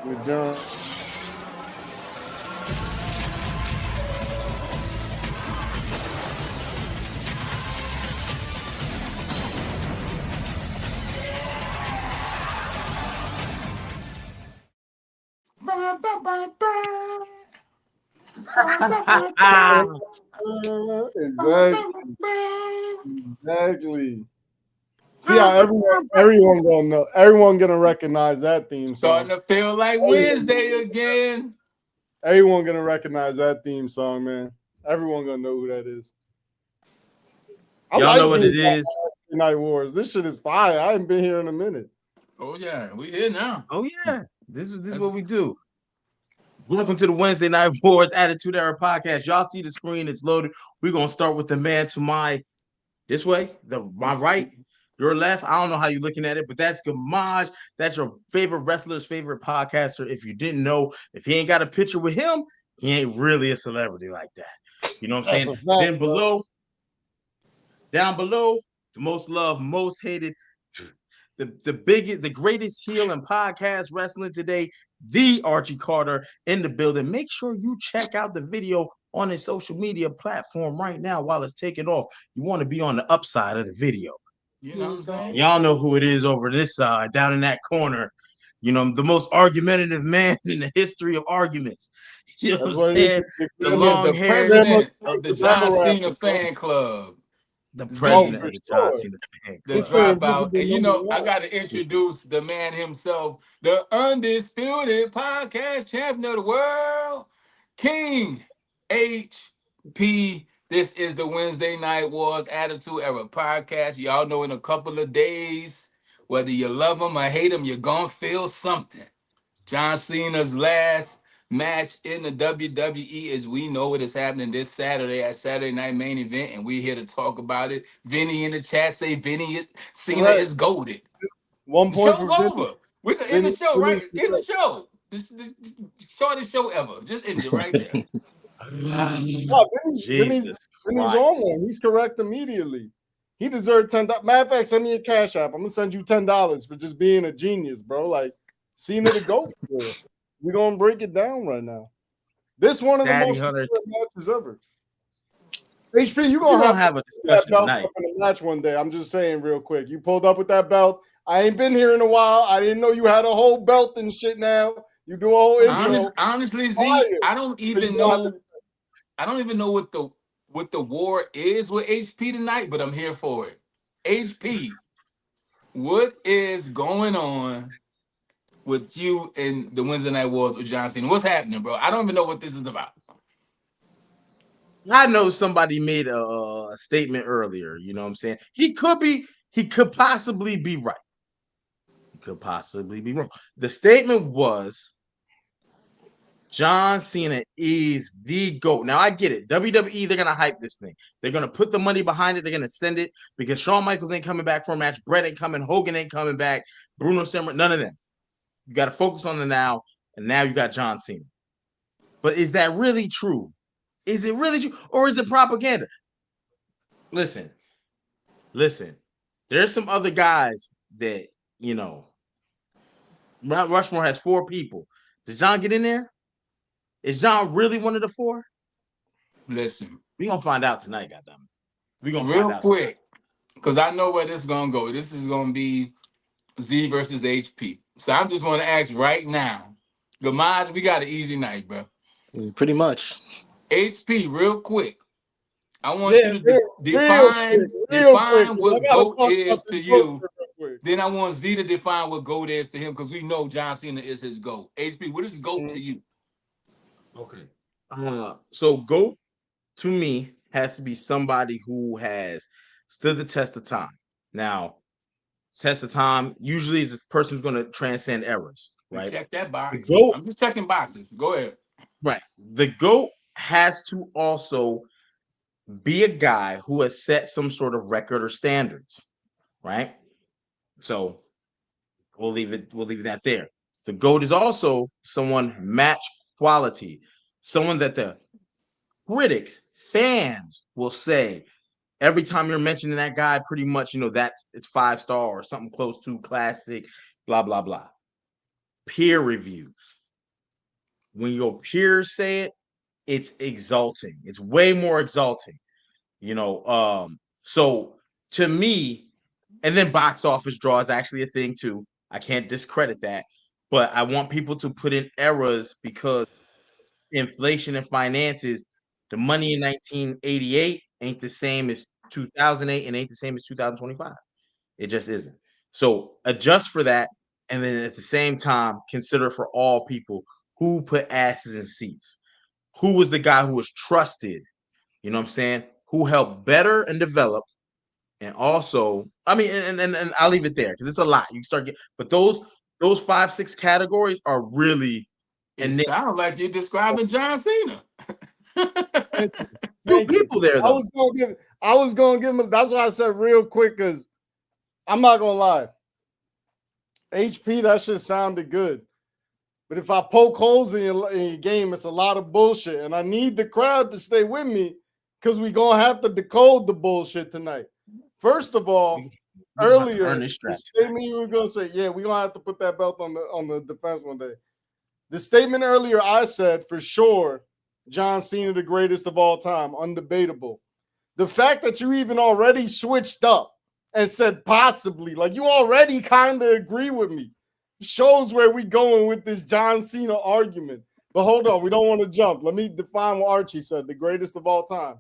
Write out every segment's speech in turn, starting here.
with John. Exactly. Exactly. See how everyone gonna know. Everyone gonna recognize that theme Starting song. to feel like Wednesday again. Everyone gonna recognize that theme song, man. Everyone gonna know who that is. I Y'all know like what being it back is. on Night Wars. This shit is fire. I haven't been here in a minute. Oh yeah, we here now. Oh yeah, this is That's, what we do. Welcome to the Wednesday Night Wars Attitude Era podcast. Y'all see the screen? It's loaded. We're gonna start with the man to my this way, my right, your left. I don't know how you're looking at it, but that's Gamaj. That's your favorite wrestler's favorite podcaster. If you didn't know, if he ain't got a picture with him, he ain't really a celebrity like that. You know what I'm That's saying? a fact, Then bro. down below, the most loved, most hated, the biggest, the greatest heel in podcast wrestling today, the Archie Carter in the building. Make sure you check out the video on his social media platform right now while it's taking off. You want to be on the upside of the video. you know what I'm saying? Y'all know who it is over this side, down in that corner. You know, the most argumentative man in the history of arguments. You know what That's I'm what it is. saying? The He is long the haired, Grandma, president of the the John battle Cena rapper, bro. fan club. the Oh, Z, president for of the John sure. Cena fan the club. Mr. dropout. Invisible And you number know, I one. got to introduce the man himself, the undisputed podcast champion of the world, King HP. This is the Wednesday Night Wars Attitude Era podcast. Y'all know in a couple of days, whether you love him or hate him, you're going to feel something. John Cena's last match in the WWE, as we know it, is happening this Saturday at Saturday Night Main Event, and we're here to talk about it. Vinny in the chat say Cena Correct. is goaded. 1 The point for show's Vinny. over. We can end the Vinny, show right Vinny's in the correct. show. This is the shortest show ever. Just end it right there. No, Jesus Vinny's on Christ. one. He's correct immediately. He deserved $10. Matter of fact, send me a cash app. I'm gonna send you $10 for just being a genius, bro. Like Cena to go for. We're gonna break it down right now. This one of the Daddy most Hunter. secret matches ever. HP, you We're gonna gonna have to have a put that discussion belt tonight. up in a match one day. I'm just saying real quick. You pulled up with that belt. I ain't been here in a while. I didn't know you had a whole belt and shit now. You do a whole intro. Honestly, Z, Fire. I don't So you even don't have to. know. I don't even know what the war is with HP tonight, but I'm here for it. HP, what is going on with you in the Wednesday Night Wars with John Cena? What's happening, bro? I don't even know what this is about. I know somebody made a statement earlier. You know what I'm saying? He could possibly be right. He could possibly be wrong. The statement was John Cena is the GOAT. Now I get it. WWE, they're gonna hype this thing. They're gonna put the money behind it. They're gonna send it because Shawn Michaels ain't coming back for a match. Brett ain't coming. Hogan ain't coming back. Bruno Simmer, none of them. You got to focus on the now, and now you got John Cena. But is that really true? Is it really true, or is it propaganda? Listen, listen. There's some other guys that you know. Mount Rushmore has 4 people. Did John get in there? Is John really one of the 4? Listen, We gonna find out tonight, goddamn. We gonna find real out tonight. quick, because I know where this is gonna go. This is gonna be Z versus HP. So I'm just gonna ask right now. Gamaj, we got an easy night, bro. Pretty much. HP, real quick. I want you Yeah, to real quick, real quick. define 'Cause I what gotta GOAT talk about is to this GOAT you. shit real quick. Then I want Z to define what GOAT is to him because we know John Cena is his GOAT. HP, what is GOAT to you? Okay. So GOAT to me has to be somebody who has stood the test of time. Now, test of time usually is a person who's going to transcend errors, We right? check that The box. GOAT, I'm just checking boxes. Go ahead. right? The GOAT has to also be a guy who has set some sort of record or standards, right? So we'll leave that there. The GOAT is also someone match quality, someone that the critics, fans will say every time you're mentioning that guy, pretty much, that's it's 5-star or something close to classic, blah, blah, blah. peer reviews. When your peers say it, it's exalting. It's way more exalting. So to me, and then box office draw is actually a thing too. I can't discredit that, but I want people to put in errors because inflation and finances, the money in 1988 ain't the same as 2008 and ain't the same as 2025. It just isn't. So adjust for that, and then at the same time, consider for all people who put asses in seats. Who was the guy who was trusted? You know what I'm saying? Who helped better and develop, and also, I mean, and I'll leave it there because it's a lot. You start getting, but those 5-6 categories are really It and sounds like you're describing John Cena. Thank you. two Thank you. people there I though. was gonna give him. That's why I said real quick, because I'm not gonna lie. HP, that shit sounded good. But if I poke holes in your game, it's a lot of bullshit. And I need the crowd to stay with me because we're going to have to decode the bullshit tonight. First of all, We gonna have to earlier, earn this the stretch. statement you were going to say, yeah, we're going to have to put that belt on the defense one day. The statement earlier I said, for sure, John Cena, the greatest of all time, undebatable. The fact that you even already switched up and said possibly, like you already kind of agree with me, shows where we going with this John Cena argument. But hold on, we don't want to jump. Let me define what Archie said, the greatest of all time.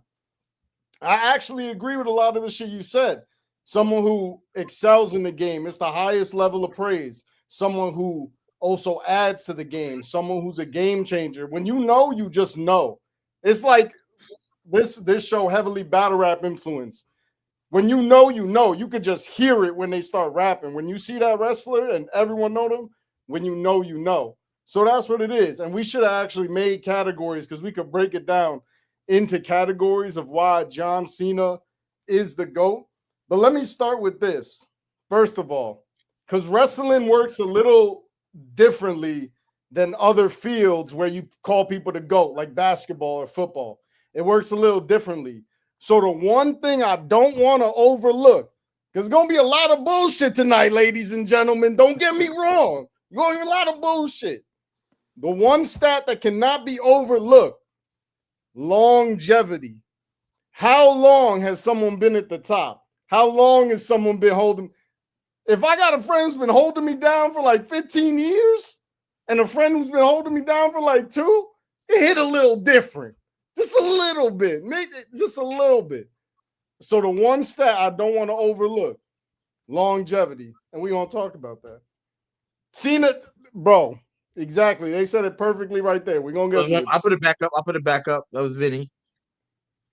I actually agree with a lot of the shit you said. Someone who excels in the game, it's the highest level of praise. Someone who also adds to the game, someone who's a game changer. When you know, you just know. It's like this show heavily battle rap influence. When you know, you could just hear it when they start rapping. When you see that wrestler and everyone know them, when you know, you know. So that's what it is. And we should have actually made categories because we could break it down into categories of why John Cena is the GOAT. But let me start with this. First of all, because wrestling works a little differently than other fields where you call people the GOAT, like basketball or football. It works a little differently. So the one thing I don't want to overlook, there's going to be a lot of bullshit tonight, ladies and gentlemen. Don't get me wrong. You're going to hear a lot of bullshit. The one stat that cannot be overlooked, longevity. How long has someone been at the top? How long has someone been holding? If I got a friend who's been holding me down for like 15 years and a friend who's been holding me down for like 2, it hit a little different. Just a little bit. Make it just a little bit. So the one stat I don't want to overlook, longevity. And we're going to talk about that. Cena, bro, exactly. They said it perfectly right there. We're going to get to it. I'll put it back up. That was Vinny.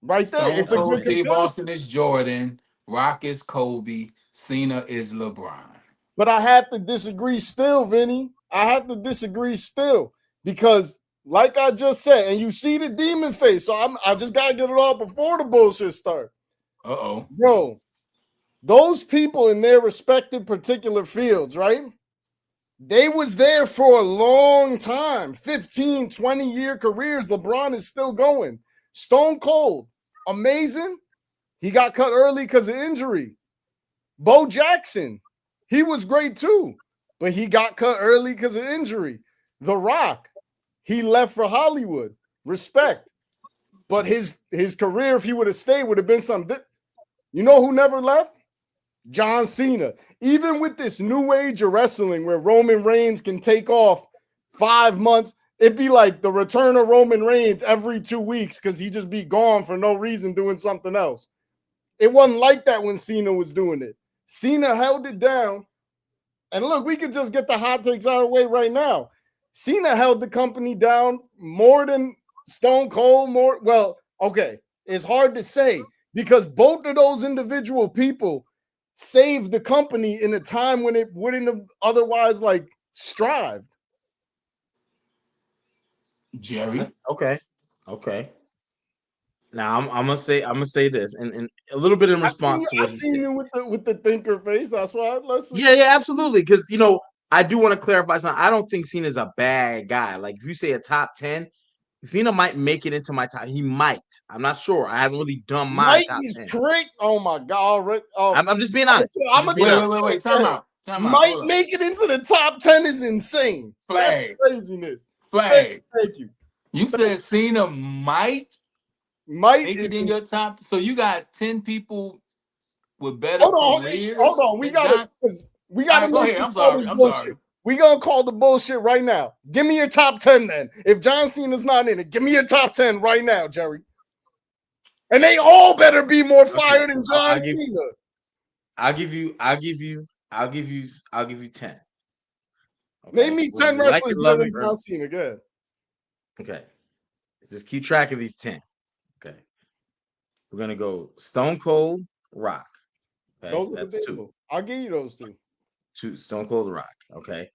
Right there. Stone It's a Cold good Steve comparison. Austin is Jordan. Rock is Kobe. Cena is LeBron. But I have to disagree still, Vinny. I have to disagree still because, like I just said, and you see the demon face, so I just gotta get it all before the bullshit start. Uh-oh. Bro, those people in their respective particular fields, right? They was there for a long time, 15, 20-year careers. LeBron is still going. Stone Cold, amazing. He got cut early because of injury. Bo Jackson, he was great too, but he got cut early because of injury. The Rock, he left for Hollywood. Respect. But his career, if he would have stayed, would have been something. You know who never left? John Cena. Even with this new age of wrestling where Roman Reigns can take off 5 months, it'd be like the return of Roman Reigns every 2 weeks because he just be gone for no reason doing something else. It wasn't like that when Cena was doing it. Cena held it down. And look, we could just get the hot takes out of the way right now. Cena held the company down more than Stone Cold, okay, it's hard to say because both of those individual people saved the company in a time when it wouldn't have otherwise like strived. Jerry. Okay. Now I'm gonna say this, and a little bit in response to what I he seen said. you with the thinker face. That's why let's Yeah, absolutely. Because I do want to clarify something. I don't think Cena's a bad guy. Like if you say a top 10, Cena might make it into my top. He might. I'm not sure. I haven't really done my Mike top is 10. correct. Oh my god! I'm just being honest. I'm gonna Wait, tell wait, wait, wait. Time out. Time out. Might Hold up. make it into the top 10 is insane. That's Flag. craziness. Flag. Thank you. You said Cena might Might make is it in your top. So you got 10 people with better hold on, careers hold on. than John. We All gotta right, go make ahead. this I'm all sorry. this I'm bullshit. sorry. We gonna call the bullshit right now. Give me your top 10 then. If John Cena's not in it, give me your top 10 right now, Jerry. And they all better be more fire than John Cena. I'll give you 10. Okay. Name me 10 You like wrestlers it, better love than it. John Cena. Good. Okay. Let's just keep track of these 10. Okay. We're gonna go Stone Cold, Rock. Okay, Those are that's debatable. 2. I'll give you those two. 2 Stone Cold, Rock. Okay.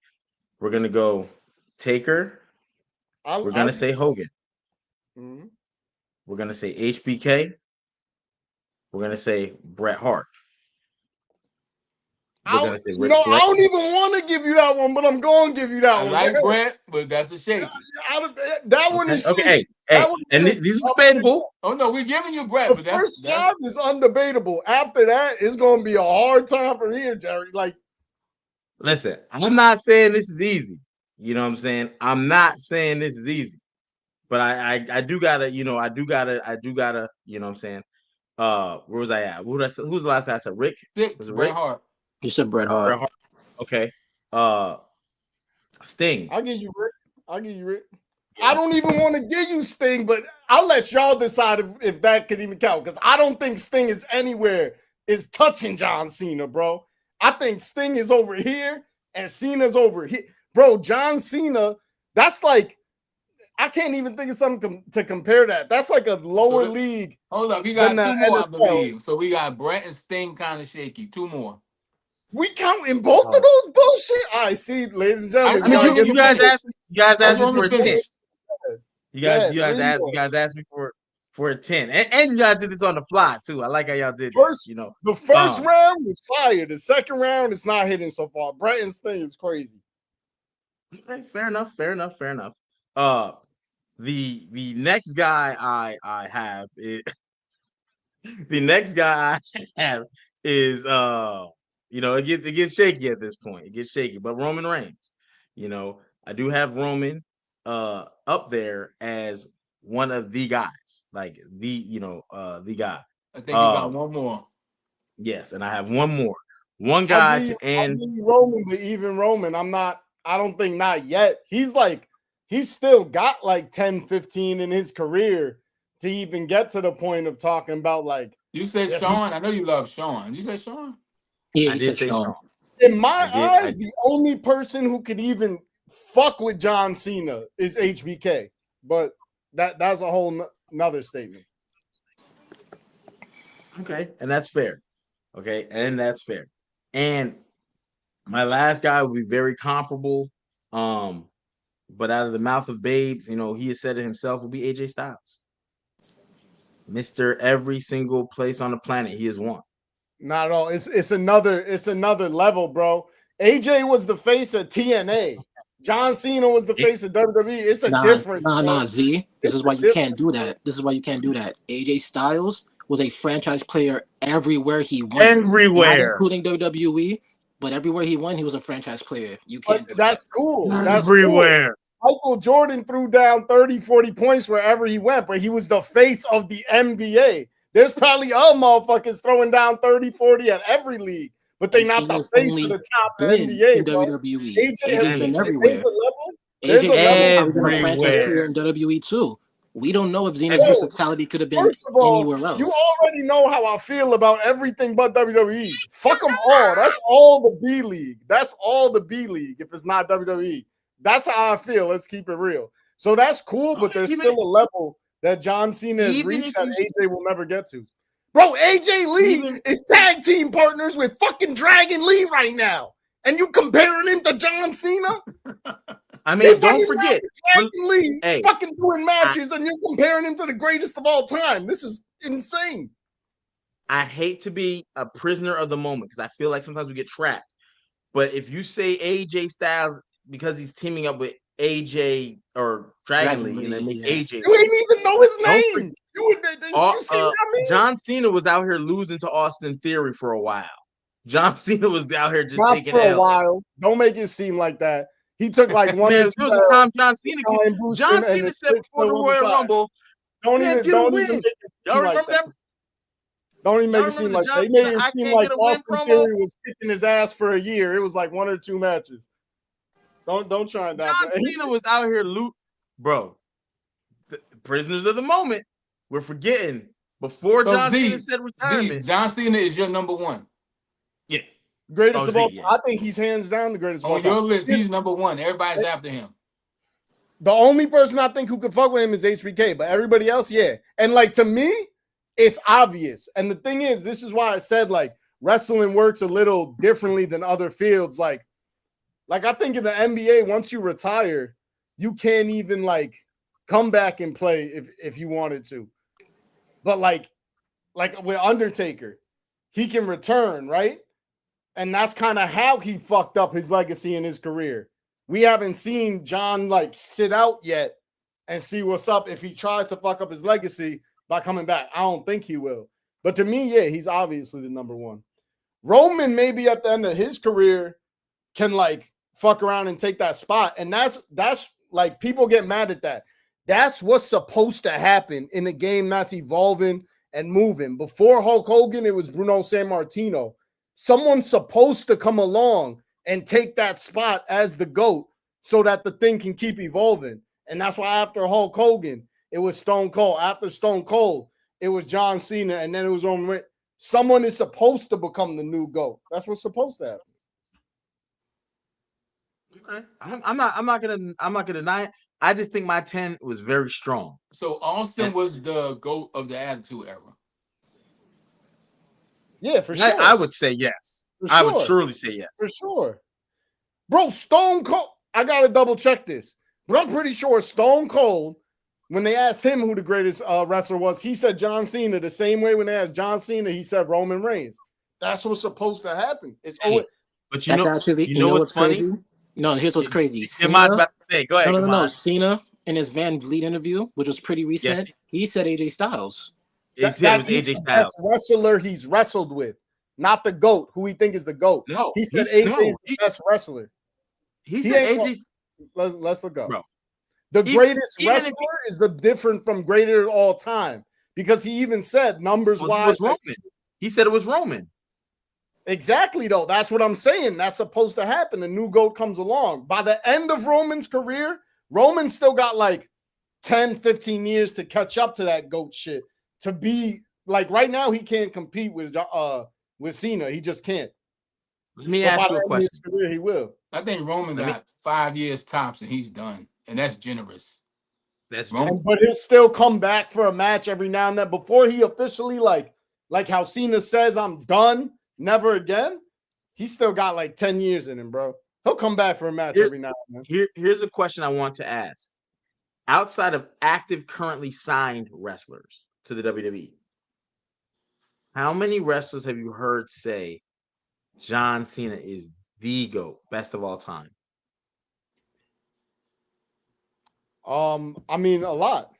We're gonna go Taker. We're gonna say Hogan. Mm-hmm. We're gonna say HBK. We're gonna say Bret Hart. We're gonna say Ric Flair. I don't even want to give you that one, but I'm going to give you that I one. like Brett, but that's a shaky. That one is Okay. shaky. Hey. And these are debatable. Oh no, we're giving you Brett, The but that's first 5 is undebatable. After that, it's going to be a hard time for here, Jerry. Like, listen, I'm not saying this is easy. You know what I'm saying? I'm not saying this is easy. But I do gotta, you know, I do gotta, you know what I'm saying? Where was I at? Who's the last time I said? Rick? 6. Was it Bret Rick? Hart. You said Bret Hart. Bret Hart. Okay. Sting. I'll give you Rick. I don't even want to give you Sting, but I'll let y'all decide if that could even count, because I don't think Sting is anywhere is touching John Cena, bro. I think Sting is over here and Cena's over here. Bro, John Cena, that's like, I can't even think of something to compare that. That's like a lower league. Hold up, we got 2 more, NFL. I believe. So we got Brett and Sting kind of shaky. 2 more. We count in both of those bullshit. I see, ladies and gentlemen. I mean, you guys asked me for a 10. You guys asked me for a 10. And you guys did this on the fly too. I like how y'all did that, you know. The first round was fire. The second round is not hitting so far. Brett and Sting is crazy. Okay, fair enough. The next guy I have is the next guy I have is you know, it gets shaky at this point. It gets shaky, but Roman Reigns. You know, I do have Roman up there as one of the guys, like the guy. I think you got one more. Yes, and I have one more. One guy to end. Roman, but even Roman, I don't think not yet. He's still got like 10, 15 in his career to even get to the point of talking about like. You said Sean. I know you love Sean. You said Sean? Yeah, I did say Sean. In my eyes, the only person who could even fuck with John Cena is HBK. But that's a whole nother statement. Okay, and that's fair. Okay, and that's fair. And my last guy would be very comparable. But out of the mouth of babes, you know, he has said it himself, will be AJ Styles. Mr. Every single place on the planet he has won. Not at all. It's another level, bro. AJ was the face of TNA. John Cena was the face of WWE. It's a difference. Z. This is why you can't do that. AJ Styles was a franchise player everywhere he went. Not including WWE, but everywhere he went, he was a franchise player. You can't. That's cool. That's everywhere. Cool. Michael Jordan threw down 30, 40 points wherever he went, but he was the face of the NBA. There's probably other motherfuckers throwing down 30, 40 at every league, but they not the face of the top NBA, bro. WWE. AJ has been everywhere. There's a level. Been a franchise player in WWE too. We don't know if Zena's versatility could have been anywhere else. You already know how I feel about everything but WWE. Fuck them all. That's all the B League. That's all the B League if it's not WWE. That's how I feel. Let's keep it real. So that's cool, but there's still a level that John Cena has reached that AJ will never get to. Bro, AJ Lee is tag team partners with fucking Dragon Lee right now. And you comparing him to John Cena? I mean, don't forget. Lee fucking doing matches and you're comparing him to the greatest of all time. This is insane. I hate to be a prisoner of the moment because I feel like sometimes we get trapped. But if you say AJ Styles because he's teaming up with AJ or Dragon League and then make AJ. You ain't even know his name. You see what I mean? John Cena was out here losing to Austin Theory for a while. John Cena was out here just Not taking for a L. while. Don't make it seem like that. He took like one Man, or there two was a time John Cena said before the Royal Rumble, Don't can't even get a make win. it Y'all seem like remember that. that? Don't even Y'all make it seem remember the like John that. They made Cena it I seem can't like get a win Austin promo? Theory was kicking his ass for a year. It was like 1 or 2 matches. Don't try and John downplay. Cena was out here bro. The prisoners of the moment. We're forgetting before So John Cena said Z, retirement. John Cena is your number one. Yeah. Greatest of all Z, time. I think he's hands down the greatest of all On time. your list, he's number one. Everybody's after him. The only person I think who could fuck with him is HBK, but everybody else, yeah. And like to me, it's obvious. And the thing is, this is why I said like wrestling works a little differently than other fields. Like I think in the NBA, once you retire, you can't even like come back and play if you wanted to. But like with Undertaker, he can return, right? And that's kind of how he fucked up his legacy in his career. We haven't seen John like sit out yet and see what's up if he tries to fuck up his legacy by coming back. I don't think he will. But to me, yeah, he's obviously the number one. Roman maybe at the end of his career can like fuck around and take that spot. And that's like people get mad at that. That's what's supposed to happen in a game that's evolving and moving. Before Hulk Hogan, it was Bruno Sammartino. Someone's supposed to come along and take that spot as the GOAT so that the thing can keep evolving. And that's why after Hulk Hogan, it was Stone Cold. After Stone Cold, it was John Cena. And then it was Roman Reigns. Someone is supposed to become the new GOAT. That's what's supposed to happen. Okay. I'm not gonna deny it. I just think my 10 was very strong. So Austin was the GOAT of the Attitude Era. Yeah, for sure. I would say yes. I would surely say yes. For sure. Bro, Stone Cold. I gotta double check this. But I'm pretty sure Stone Cold, when they asked him who the greatest wrestler was, he said John Cena. The same way when they asked John Cena, he said Roman Reigns. That's what's supposed to happen. It's always. But you know what's funny? Crazy? No, here's what's crazy. Cena, about to say, go ahead. No. Cena in his Van Vliet interview, which was pretty recent, he said AJ Styles. He said it was AJ Styles. Best wrestler he's wrestled with, not the GOAT, who he think is the GOAT. No, he said AJ is the best wrestler. He said AJ. Let's look up. Bro. The greatest wrestler is the different from greater of all time because he even said numbers wise. He said it was Roman. Exactly, though. That's what I'm saying. That's supposed to happen. The new GOAT comes along. By the end of Roman's career, Roman still got like 10, 15 years to catch up to that GOAT shit. To be like right now, he can't compete with Cena. He just can't. Let me ask you a question. His career, he will. I think Roman got 5 years tops and he's done. And that's generous. That's Roman. But he'll still come back for a match every now and then before he officially like how Cena says, I'm done. Never again. He still got like 10 years in him, bro. He'll come back for a match every now and then. Here's a question I want to ask. Outside of active, currently signed wrestlers to the WWE, how many wrestlers have you heard say John Cena is the GOAT, best of all time? I mean, a lot.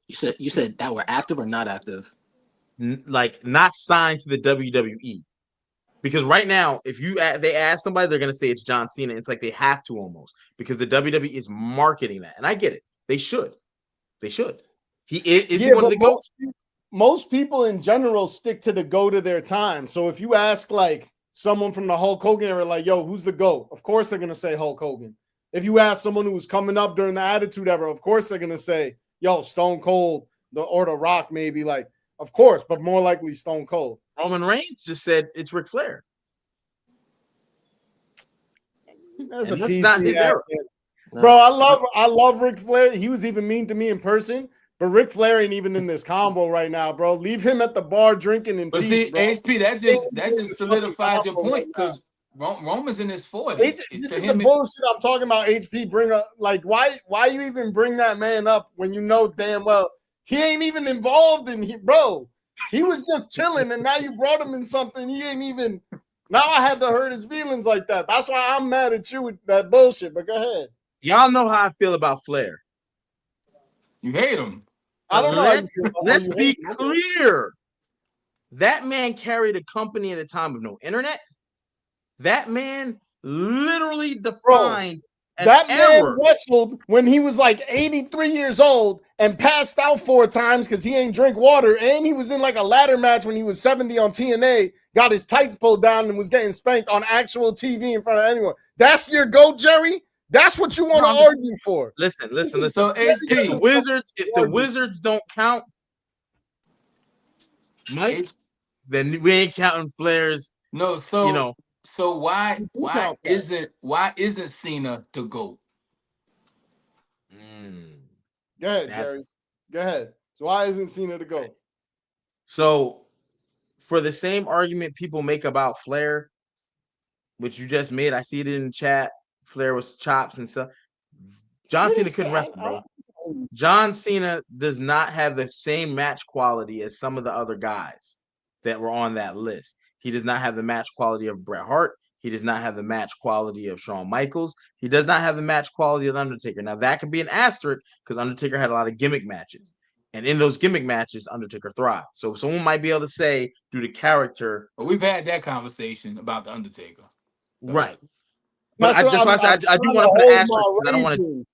You said that were active or not active? Like not signed to the WWE. Because right now, if they ask somebody, they're gonna say it's John Cena. It's like they have to almost because the WWE is marketing that, and I get it. They should. He is one of the GOATs. Most people in general stick to the GOAT of their time. So if you ask like someone from the Hulk Hogan era, like, "Yo, who's the GOAT?" Of course they're gonna say Hulk Hogan. If you ask someone who was coming up during the Attitude Era, of course they're gonna say, "Yo, Stone Cold," or The Rock, maybe. Like, of course, but more likely Stone Cold. Roman Reigns just said it's Ric Flair. That's not his era. No. Bro, I love Ric Flair. He was even mean to me in person, but Ric Flair ain't even in this combo right now, bro. Leave him at the bar drinking in peace, see, bro. HP, that just solidifies your point because Roman's in his 40s. This is the bullshit I'm talking about. HP, bring up like why you even bring that man up when you know damn well he ain't even involved in bro. He was just chilling, and now you brought him in something he ain't even. Now I had to hurt his feelings like that. That's why I'm mad at you with that bullshit. But go ahead. Y'all know how I feel about Flair. You hate him. I don't know. Let's be clear. That man carried a company at a time of no internet, That man literally defined that man error. wrestled when he was like 83 years old and passed out 4 times because he ain't drink water. And he was in like a ladder match when he was 70 on TNA, got his tights pulled down and was getting spanked on actual TV in front of anyone. That's your GOAT, Jerry? That's what you want to argue for. Listen. So if the Wizards don't count, Mike, then we ain't counting Flair's. No, so so why isn't Cena the GOAT? Go ahead, Jerry. Go ahead. So why isn't Cena the GOAT? So for the same argument people make about Flair, which you just made, I see it in the chat. Flair was chops and stuff. John Cena couldn't wrestle, bro. John Cena does not have the same match quality as some of the other guys that were on that list. He does not have the match quality of Bret Hart. He does not have the match quality of Shawn Michaels. He does not have the match quality of Undertaker. Now, that could be an asterisk because Undertaker had a lot of gimmick matches. And in those gimmick matches, Undertaker thrived. So someone might be able to say, due to character. But we've had that conversation about the Undertaker. Right. But I do want to put an asterisk because I don't want to.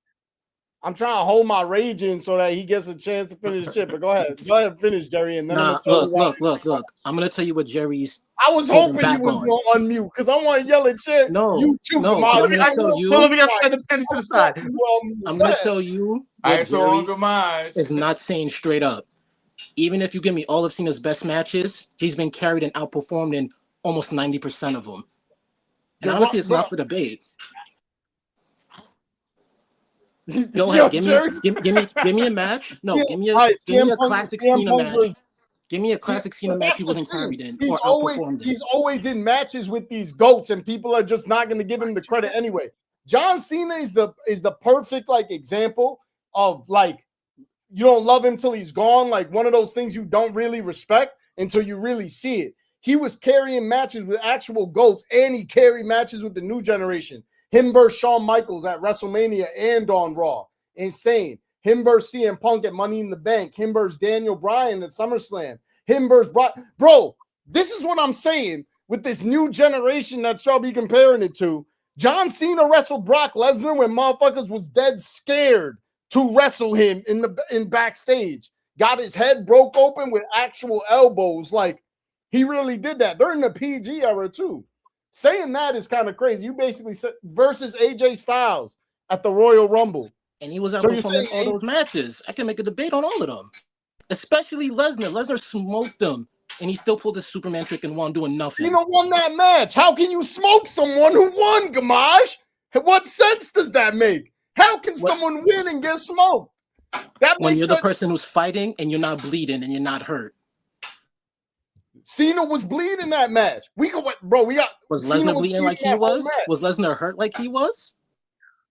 I'm trying to hold my rage in so that he gets a chance to finish shit. But go ahead, finish, Jerry. And then look. I'm gonna tell you what Jerry's. I was hoping you was gonna unmute because I want to yell at shit. No, you too. No, I'm gonna tell you. Let me just send the pens to the side. I'm gonna tell you. Jerry is not saying straight up. Even if you give me all of Cena's best matches, he's been carried and outperformed in almost 90% of them. And honestly, it's not for debate. Go ahead, give me a match. No, give me a classic Cena match. Give me a classic Cena match he wasn't carried in or outperformed in. He's always in matches with these GOATs, and people are just not going to give him the credit anyway. John Cena is the perfect like example of like you don't love him till he's gone. Like one of those things you don't really respect until you really see it. He was carrying matches with actual GOATs, and he carried matches with the new generation. Him versus Shawn Michaels at WrestleMania and on Raw. Insane. Him versus CM Punk at Money in the Bank. Him versus Daniel Bryan at SummerSlam. Him versus Bro, this is what I'm saying with this new generation that y'all be comparing it to. John Cena wrestled Brock Lesnar when motherfuckers was dead scared to wrestle him in backstage. Got his head broke open with actual elbows. Like, he really did that during the PG era too. Saying that is kind of crazy. You basically said versus AJ Styles at the Royal Rumble. And he was outperforming all those matches. I can make a debate on all of them. Especially Lesnar. Lesnar smoked him. And he still pulled the Superman trick and won doing nothing. Cena won that match. How can you smoke someone who won, Gamage? What sense does that make? How can someone win and get smoked? When you're the person who's fighting and you're not bleeding and you're not hurt. Cena was bleeding that match. Was Lesnar bleeding like he was? Was Lesnar hurt like he was?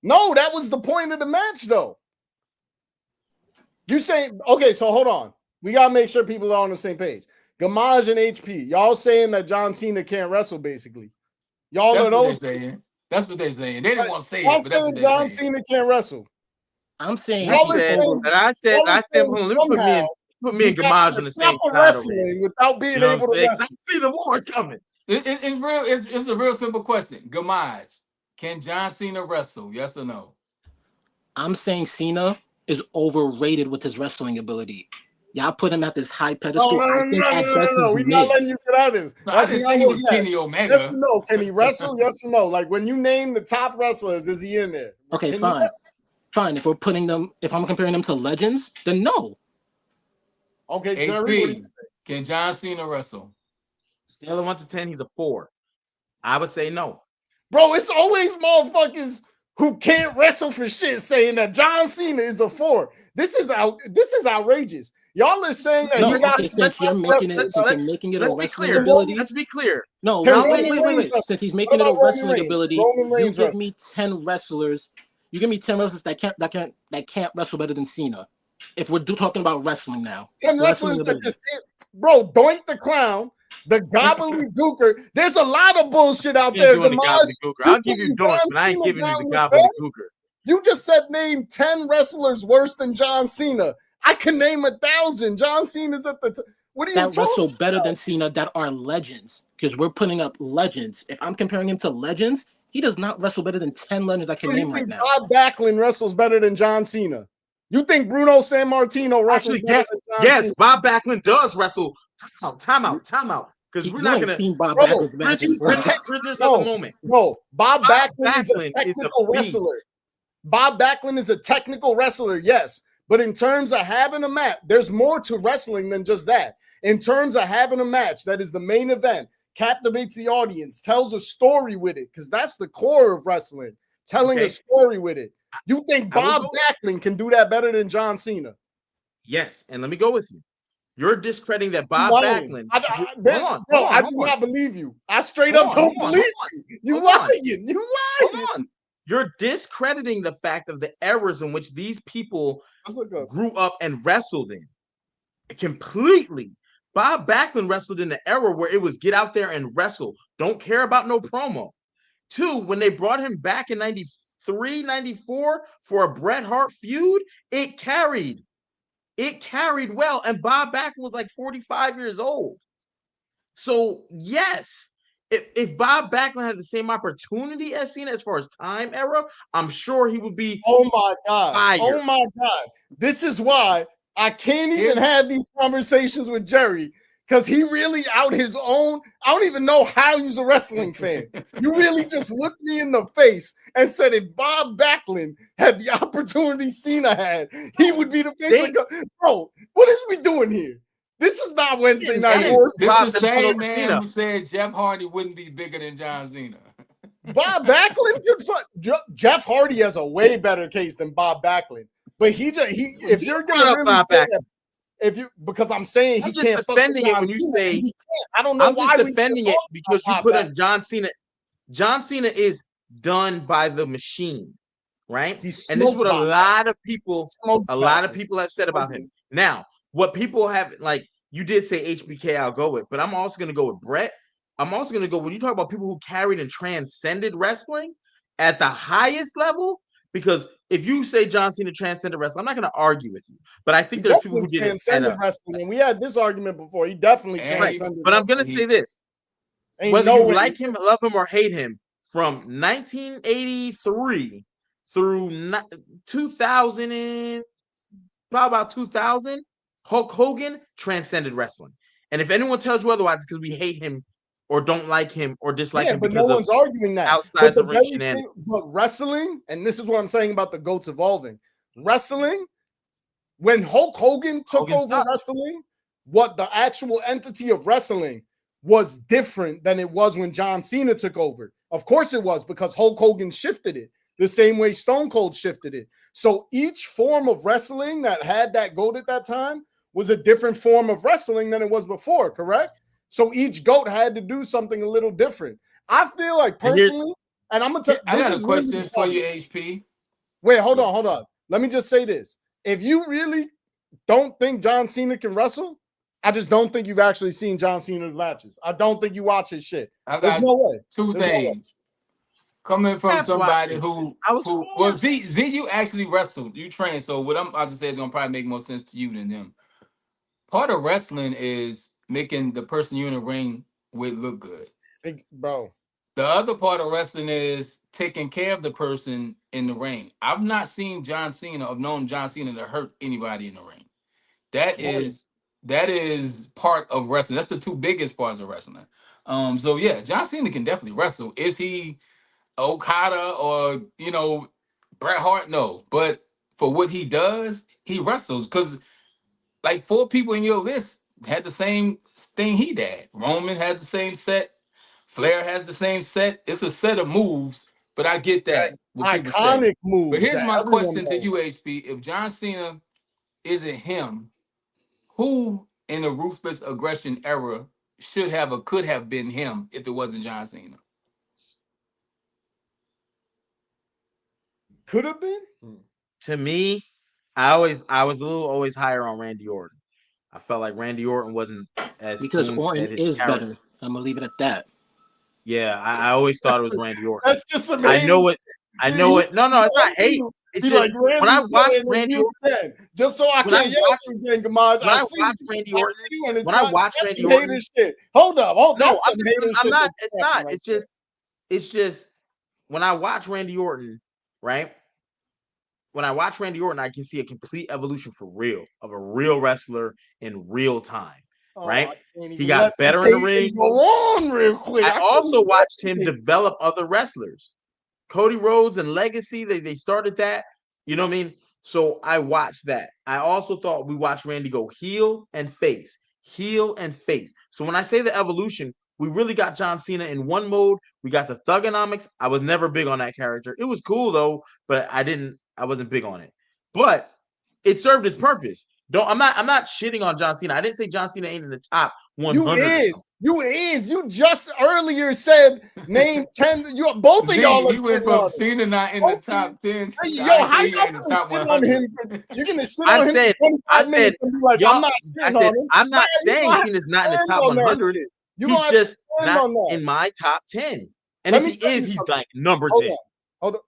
No, that was the point of the match, though. You saying okay? So hold on. We gotta make sure people are on the same page. Gamage and HP, y'all saying that John Cena can't wrestle, basically. Y'all are those saying. That's what they're saying. They didn't want to say it, but that's what John Cena can't wrestle. I'm saying. I said, let me and Gamage on the same side without being able to wrestle. I see the war's coming. It's real. It's a real simple question. Gamage, can John Cena wrestle? Yes or no? I'm saying Cena is overrated with his wrestling ability. Y'all put him at this high pedestal. No. We're not letting you get out of this. I didn't say he was Kenny Omega. Yes or no? Can he wrestle? Yes or no? Like when you name the top wrestlers, is he in there? Okay, fine. If we're putting them, if I'm comparing them to legends, then no. Okay, Jerry, can John Cena wrestle? Scale of 1 to 10, he's a 4. I would say no. Bro, it's always motherfuckers who can't wrestle for shit saying that John Cena is a 4. This is outrageous. Y'all are saying that making it a wrestling ability. Let's be clear. No, wait. Since he's making it a wrestling ability, you give me 10 wrestlers. You give me 10 wrestlers that can't wrestle better than Cena. If we're talking about wrestling now, 10 wrestlers that just bro, Doink the Clown, the Gobbledygooker. There's a lot of bullshit out there. I'll give you Doink, but I ain't giving you the Gobbledygooker. You just said name 10 wrestlers worse than John Cena. I can name 1,000. John Cena's at the what are you that wrestle better than Cena that are legends. because we're putting up legends. If I'm comparing him to legends, he does not wrestle better than 10 legends I can name right now. Bob Backlund wrestles better than John Cena? You think Bruno Sammartino wrestles better than John Cena? Bob Backlund does wrestle. Time out. Because we're not gonna seen Bob Backlund's matches. Prisoners of the moment. No, Bob Backlund is a technical wrestler. Bob Backlund is a technical wrestler, yes. But in terms of having a match, there's more to wrestling than just that. In terms of having a match that is the main event, captivates the audience, tells a story with it, because that's the core of wrestling, telling a story with it. You think Bob Backlund can do that better than John Cena? Yes, and let me go with you. You're discrediting that Bob Backlund. I do not believe you. I straight up don't believe you. You lying. Hold on. You're discrediting the fact of the eras in which these people grew up and wrestled in. Completely. Bob Backlund wrestled in the era where it was get out there and wrestle. Don't care about no promo. 2, when they brought him back in 93, 94 for a Bret Hart feud, it carried. It carried well, and Bob Backlund was like 45 years old. So, yes, if Bob Backlund had the same opportunity as Cena as far as time era, I'm sure he would be. Oh my God. This is why I can't even have these conversations with Jerry, because he really out his own. I don't even know how he's a wrestling fan. You really just looked me in the face and said if Bob Backlund had the opportunity Cena had, he would be the face. Bro, what is we doing here? This is not Wednesday Night Wars. This is the same man who said Jeff Hardy wouldn't be bigger than John Cena. Bob Backlund, Jeff Hardy has a way better case than Bob Backlund. But if you're gonna really say that, because I'm saying he can't. I'm just defending it when you say. I don't know why. I'm just defending it because you put in John Cena. John Cena is done by the machine, right? And this is what a lot of people have said about him. Now, what people have, like you did say HBK, I'll go with, but I'm also going to go with Brett. I'm also going to go when you talk about people who carried and transcended wrestling at the highest level. Because if you say John Cena transcended wrestling, I'm not going to argue with you. But I think there's people who did transcended wrestling, and we had this argument before. He definitely transcended. But I'm going to say this: whether you like him, love him, or hate him, from 1983 through 2000 and probably about 2000, Hulk Hogan transcended wrestling. And if anyone tells you otherwise, it's because we hate him or don't like him or dislike him. But no one's arguing that. Outside the ring shenanigans. But wrestling, and this is what I'm saying about the GOATs evolving. Wrestling, when Hulk Hogan took over wrestling, what the actual entity of wrestling was different than it was when John Cena took over. Of course it was, because Hulk Hogan shifted it the same way Stone Cold shifted it. So each form of wrestling that had that GOAT at that time was a different form of wrestling than it was before, correct? So each GOAT had to do something a little different. I feel like personally, and I'm gonna tell. I got a question for you, HP. Wait, hold on. Let me just say this: if you really don't think John Cena can wrestle, I just don't think you've actually seen John Cena's matches. I don't think you watch his shit. There's no way. Two things. Coming from somebody who Z, you actually wrestled, you trained. So what I'm about to say is gonna probably make more sense to you than them. Part of wrestling is making the person you're in the ring with look good. Bro. The other part of wrestling is taking care of the person in the ring. I've not seen John Cena, I've known John Cena to hurt anybody in the ring. That is part of wrestling. That's the two biggest parts of wrestling. So yeah, John Cena can definitely wrestle. Is he Okada or Bret Hart? No. But for what he does, he wrestles. Because like 4 people in your list had the same thing he did. Roman had the same set. Flair has the same set. It's a set of moves, but I get that. Iconic moves. But here's my question to you, HP. If John Cena isn't him, who in the ruthless aggression era should have or could have been him if it wasn't John Cena? Could have been? To me, I was always higher on Randy Orton. I felt like Randy Orton wasn't as because Orton is better. I'm gonna leave it at that. Yeah, I always thought it was Randy Orton. That's just amazing. I know it. No, it's not hate. It's Be just like, when I Randy's watch better than Randy you Orton, then. Just so I when I can't yell watch at you again, Gamaj. when I I see watch you. Randy I Orton, see you, and it's when I not. watch That's Randy some Orton, hater shit. Hold up. Oh, no, that's some hater I'm shit. not. that's It's happening not. right there. It's just when I watch Randy Orton, right? When I watch Randy Orton, I can see a complete evolution for real of a real wrestler in real time, Oh, right? I can't He even got let the better in the ring. hating go on real quick. I I can't also even let watched the him hating. develop other wrestlers. Cody Rhodes and Legacy, they started that. You know what I mean? So I watched that. I also thought we watched Randy go heel and face, heel and face. So when I say the evolution, we really got John Cena in one mode. We got the Thugonomics. I was never big on that character. It was cool though, but I wasn't big on it. But it served its purpose. I'm not shitting on John Cena. I didn't say John Cena ain't in the top 100 or something. You just earlier said name 10. You both of y'all Z, are he went shitting from on him. Cena not in the Both of you. top 10. Yo, I how say he y'all ain't in the gonna top shit on 100. him? You're gonna shit on him for 25 minutes and be like, I'm not shitting on him. I'm Nah, not you saying gonna have to Cena's not in the stand top on that 100. shit. You He's gonna have to just stand not on that. in my top 10. And Let if me he tell you is, he's something. like number Hold 10. on. Hold on.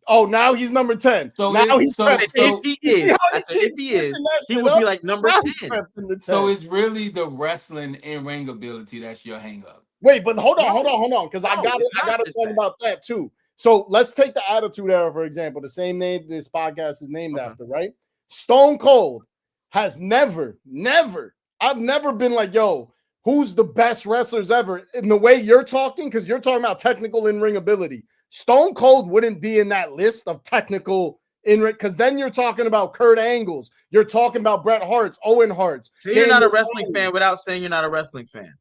Oh, now he's number 10. So Now is he's so prepping. If so he You see is, how I said if keeps he switching is, that he shit would up? be like number Now he's 10. prepped in the 10. so it's really the wrestling and ring ability that's your hang up. Wait, but hold No, on, because I it's gotta not just talk that. about that too. So let's take the Attitude Era, for example, the same name this podcast is named Okay. after, right? Stone Cold has I've never been like, yo, who's the best wrestlers ever? In the way you're talking, because you're talking about technical in-ring ability. Stone Cold wouldn't be in that list of technical in-ring, because then you're talking about Kurt Angles, you're talking about Bret Hart's, Owen Hart's. Say you're not a Daniel wrestling Bryan. fan without saying you're not a wrestling fan.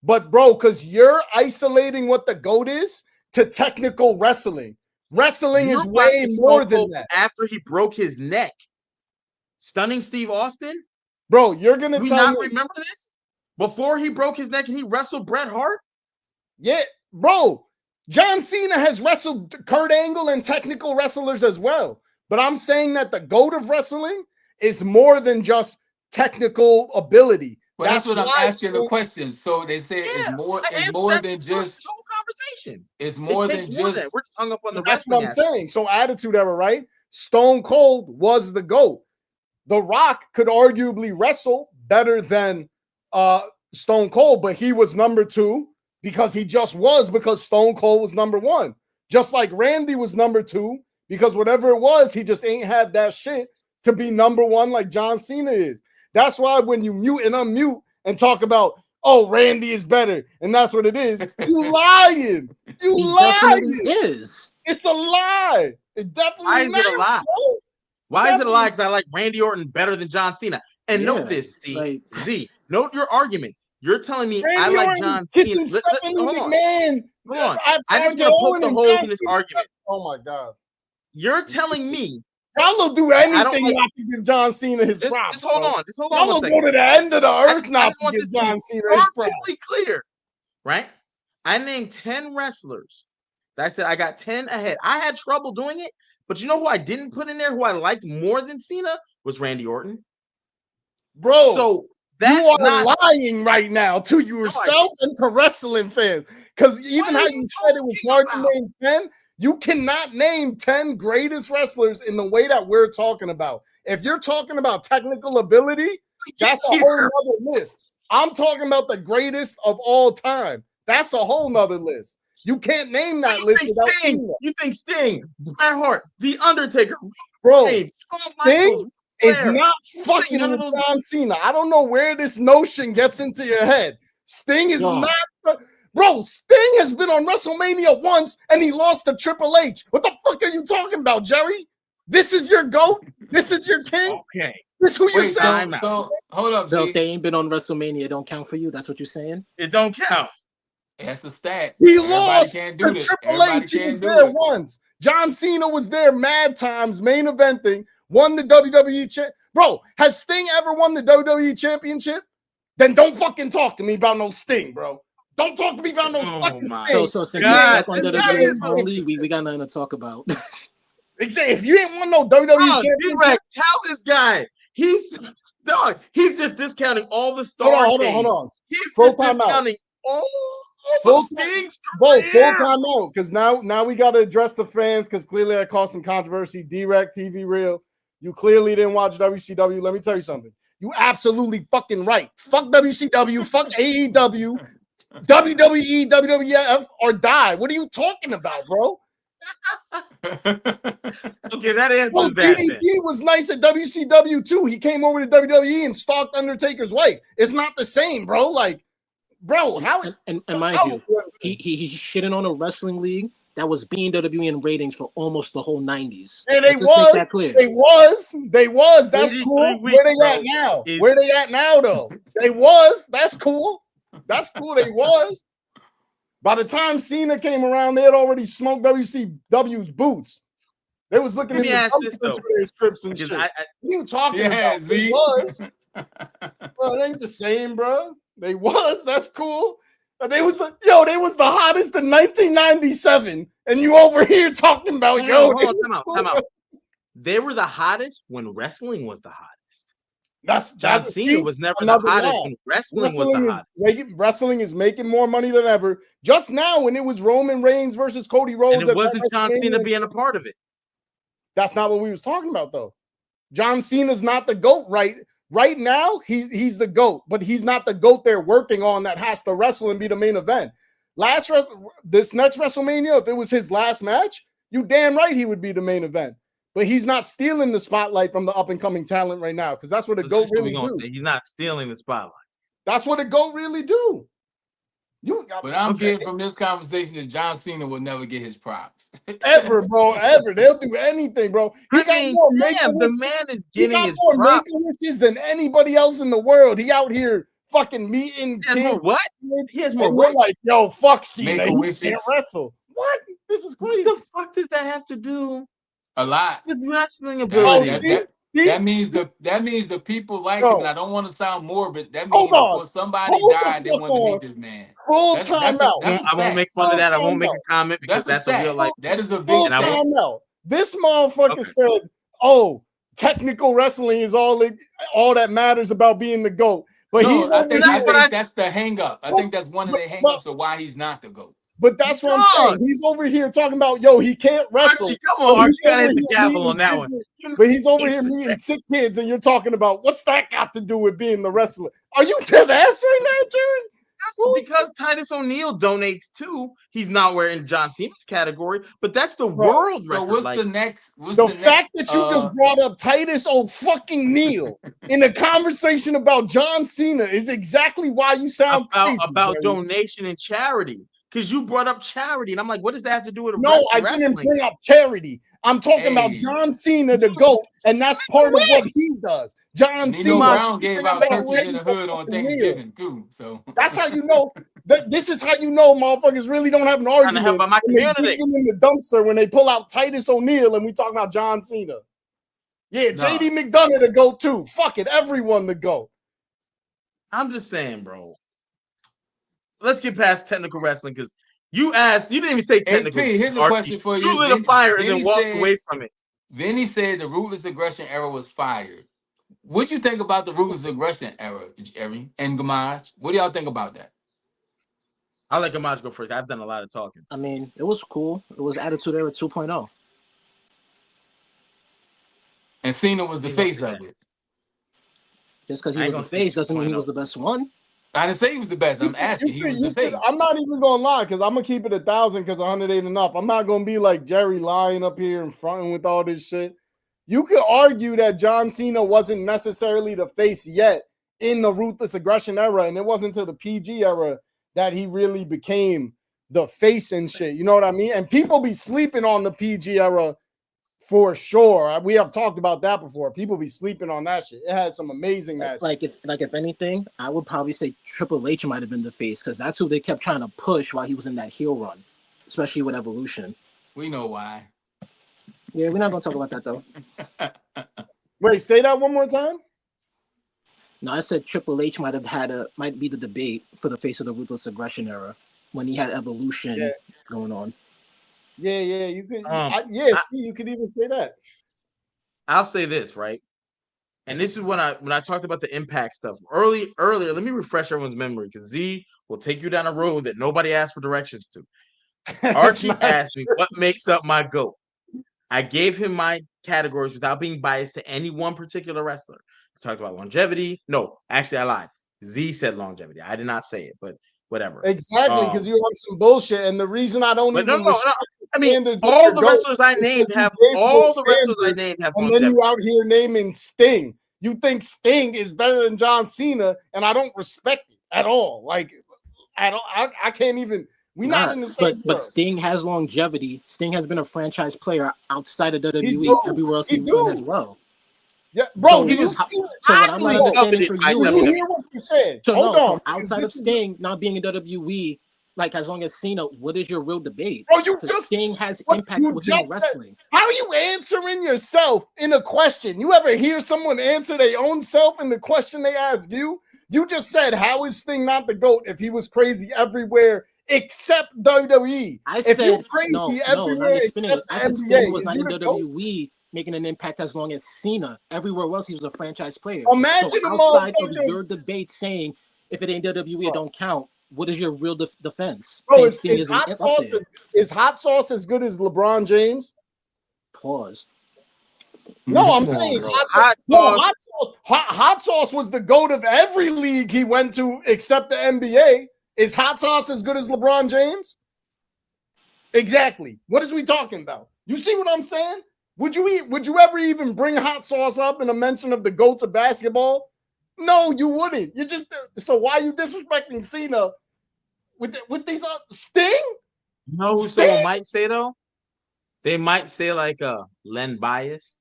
But bro, because you're isolating what the GOAT is to technical wrestling. Wrestling You're is way watching more Stone than Cold that. after he broke his neck, stunning Steve Austin. Bro, you're gonna Do you tell not me remember this? Before he broke his neck and he wrestled Bret Hart. yeah, bro. John Cena has wrestled Kurt Angle and technical wrestlers as well. But I'm saying that the GOAT of wrestling is more than just technical ability. But that's what I'm why asking the question. So they say Yeah, I it's answered more that than this just whole conversation. it's It more takes than more than that. just We're just hung up on the that's what wrestling I'm aspect. saying. So Attitude Era, right? Stone Cold was the GOAT. The Rock could arguably wrestle better than Stone Cold, but he was number 2 because he just was, because Stone Cold was number 1. Just like Randy was number 2 because whatever it was, he just ain't had that shit to be number 1 like John Cena is. That's why when you mute and unmute and talk about, oh, Randy is better, and that's what it is, you lying. You He lying. definitely is. It's a lie. It definitely Why is it a lie? bro. Why is it a lie? Because I like Randy Orton better than John Cena. And note this, Z. Note your argument. You're telling me I Randy like Orton John is Cena. kissing Stephanie Hold on. McMahon. Hold on. I I just get want to poke Owen the and holes John in this Cena. argument. Oh my god. You're telling me Y'all will do I don't anything like. not to give John Cena his Just props. hold bro. on. Just hold Y'all on one will second. go to the end of the earth I not just to want give this to be John Cena his props. perfectly clear, right? I named 10 wrestlers. I said I got 10 ahead. I had trouble doing it, but you know who I didn't put in there, who I liked more than Cena, was Randy Orton. Bro, So you that's are not lying right now to yourself and to wrestling fans. Because even What how are you you said it was hard talking about? to name 10, you cannot name 10 greatest wrestlers in the way that we're talking about. If you're talking about technical ability, that's a whole nother list. I'm talking about the greatest of all time. That's a whole nother list. You can't name that list without Cena. You think Sting, Bret Hart, The Undertaker, Bro, Shawn Sting Michaels, is Flair. not You think fucking none of with those John Cena. I don't know where this notion gets into your head. Sting is Yo. not. Bro, Sting has been on WrestleMania once and he lost to Triple H. What the fuck are you talking about, Jerry? This is your GOAT? This is your king? Okay. This who you're wait. saying? So hold up, So if Z. they ain't been on WrestleMania, it don't count for you. That's what you're saying? It don't count. That's a stat. He Everybody lost can't to do this. Triple Everybody H. He can't was do there it. once. John Cena was there mad times, main eventing, won the WWE championship. Bro, has Sting ever won the WWE championship? Then don't fucking talk to me about no Sting, bro. Don't talk to me about no fucking Sting. So since You we're ain't back on this won guy WWE is only, we got nothing to talk about. Exactly. If you ain't won no WWE championship, D-Rex, tell this guy. He's just discounting all the hold star on. kings. He's Full just time out. discounting all Full time out because now we got to address the fans because clearly that caused some controversy. Direct TV real. You clearly didn't watch WCW. Let me tell you something. You absolutely fucking right. Fuck WCW. Fuck AEW. WWE, WWF, or die. What are you talking about, bro? Okay, that answers that. DDP was nice at WCW too. He came over to WWE and stalked Undertaker's wife. It's not the same, bro. Like, bro, how? And mind you, he shitting on a wrestling league that was beating WWE in ratings for almost the whole 90s. And they was. That's cool. Where they at now? Where they at now, though? They was. That's cool. That's cool. They was. By the time Cena came around, they had already smoked WCW's boots. They was looking at the scripts and shit. What are you talking about? They was. Bro, it ain't the same, bro. They was. That's cool. They was the hottest in 1997, and you over here talking about time out. They were the hottest when wrestling was the hottest. John Cena was never the hottest when wrestling was the hottest. Wrestling is making more money than ever. Just now, when it was Roman Reigns versus Cody Rhodes, and it wasn't John Cena being a part of it. That's not what we was talking about, though. John Cena's not the GOAT, right? Right now, he's the GOAT, but he's not the GOAT they're working on that has to wrestle and be the main event. This next WrestleMania, if it was his last match, you damn right he would be the main event. But he's not stealing the spotlight from the up-and-coming talent right now, because that's what a GOAT really do. He's not stealing the spotlight. That's what a GOAT really do. But I'm getting from this conversation that John Cena will never get his props. Ever, bro, ever. They'll do anything, bro. The man is getting his props. He got more wishes than anybody else in the world. He out here fucking meeting kids. What? He has more wishes. We're like, yo, fuck Cena. He wishes. can't wrestle. What? This is crazy. What the fuck does that have to do? A lot. With wrestling ability. That means the people like him, and I don't want to sound morbid. That means before somebody died, they wanted to meet this man. Full time out. I won't make fun of that. I won't make a comment because that's a real life. That is a big time out. This motherfucker said, "Oh, technical wrestling is all that matters about being the GOAT." But I think that's the hang up. I think that's one of the hang ups of why he's not the GOAT. But that's what I'm saying. He's over here talking about, yo, he can't wrestle. Archie, come on, Archie, gotta hit the gavel on that one. But he's over here meeting sick kids, and you're talking about what's that got to do with being the wrestler? Are you dead ass right now, Jerry? That's because Titus O'Neil donates too. He's not wearing John Cena's category, but that's the world record. So what's the next? The fact that you just brought up Titus O'Neil in a conversation about John Cena is exactly why you sound crazy, about donation and charity. Because you brought up charity, and I'm like, what does that have to do with wrestling? I didn't bring up charity. I'm talking about John Cena, the GOAT, and that's part of what he does. John Cena Brown gave out turkeys in the hood on Thanksgiving too. So that's how you know. This is how you know motherfuckers really don't have an argument. Help my community. In the dumpster when they pull out Titus O'Neil and we talking about John Cena. Yeah, JD McDonough the GOAT too. Fuck it, everyone the GOAT. I'm just saying, bro. Let's get past technical wrestling because you didn't even say technical. HP, here's a question for you. You lit a fire and then walked away from it. Vinny said the ruthless aggression era was fired. What do you think about the ruthless aggression era, Jerry and Gamage? What do y'all think about that? I'll let Gamage go first. I've done a lot of talking. I mean, it was cool. It was Attitude Era 2.0. And Cena was the face of it. Just because he was the face doesn't mean he was the best one. I didn't say he was the best. I'm asking. He was the face. I'm not even gonna lie because I'm gonna keep it 1,000 because 100 ain't enough. I'm not gonna be like Jerry lying up here and fronting with all this shit. You could argue that John Cena wasn't necessarily the face yet in the ruthless aggression era, and it wasn't until the PG era that he really became the face and shit. You know what I mean? And people be sleeping on the PG era for sure. We have talked about that before. People be sleeping on that shit. It had some amazing matches. If anything, I would probably say Triple H might have been the face because that's who they kept trying to push while he was in that heel run, especially with Evolution. We know why. Yeah, we're not gonna talk about that though. Wait, say that one more time. No, I said Triple H might be the debate for the face of the ruthless aggression era when he had Evolution going on. Yeah, you could. See, you could even say that. I'll say this, right? And this is when I talked about the impact stuff earlier. Let me refresh everyone's memory because Z will take you down a road that nobody asked for directions to. Archie asked me what makes up my GOAT. I gave him my categories without being biased to any one particular wrestler. I talked about longevity. No, actually, I lied. Z said longevity. I did not say it, but whatever. Exactly, because you want some bullshit. And the reason I don't even respect I mean, all the wrestlers I named have and then you out here naming Sting. You think Sting is better than John Cena, and I don't respect it at all. Like, I can't even. We're not in the same. But Sting has longevity. Sting has been a franchise player outside of WWE everywhere else he's been as well. Yeah, bro. So what I'm not understanding for you is hear what you said. So hold on. Outside of Sting not being in WWE, like as long as Cena, what is your real debate? Bro, you just Sting has impact within wrestling. How are you answering yourself in a question? You ever hear someone answer their own self in the question they ask you? You just said, "How is Sting not the GOAT if he was crazy everywhere except WWE?" If you're crazy everywhere except the NBA, Sting was not in WWE. Making an impact as long as Cena. Everywhere else, he was a franchise player. Imagine outside of your debate saying, if it ain't WWE, it don't count. What is your real defense? Bro, is hot sauce as good as LeBron James? Pause. No, I'm saying hot sauce was the GOAT of every league he went to except the NBA. Is hot sauce as good as LeBron James? Exactly. What is we talking about? You see what I'm saying? Would you ever even bring hot sauce up in a mention of the GOATs of basketball? No, you wouldn't. You just so why are you disrespecting Cena with these Sting? You know who someone might say though? They might say like Len Bias.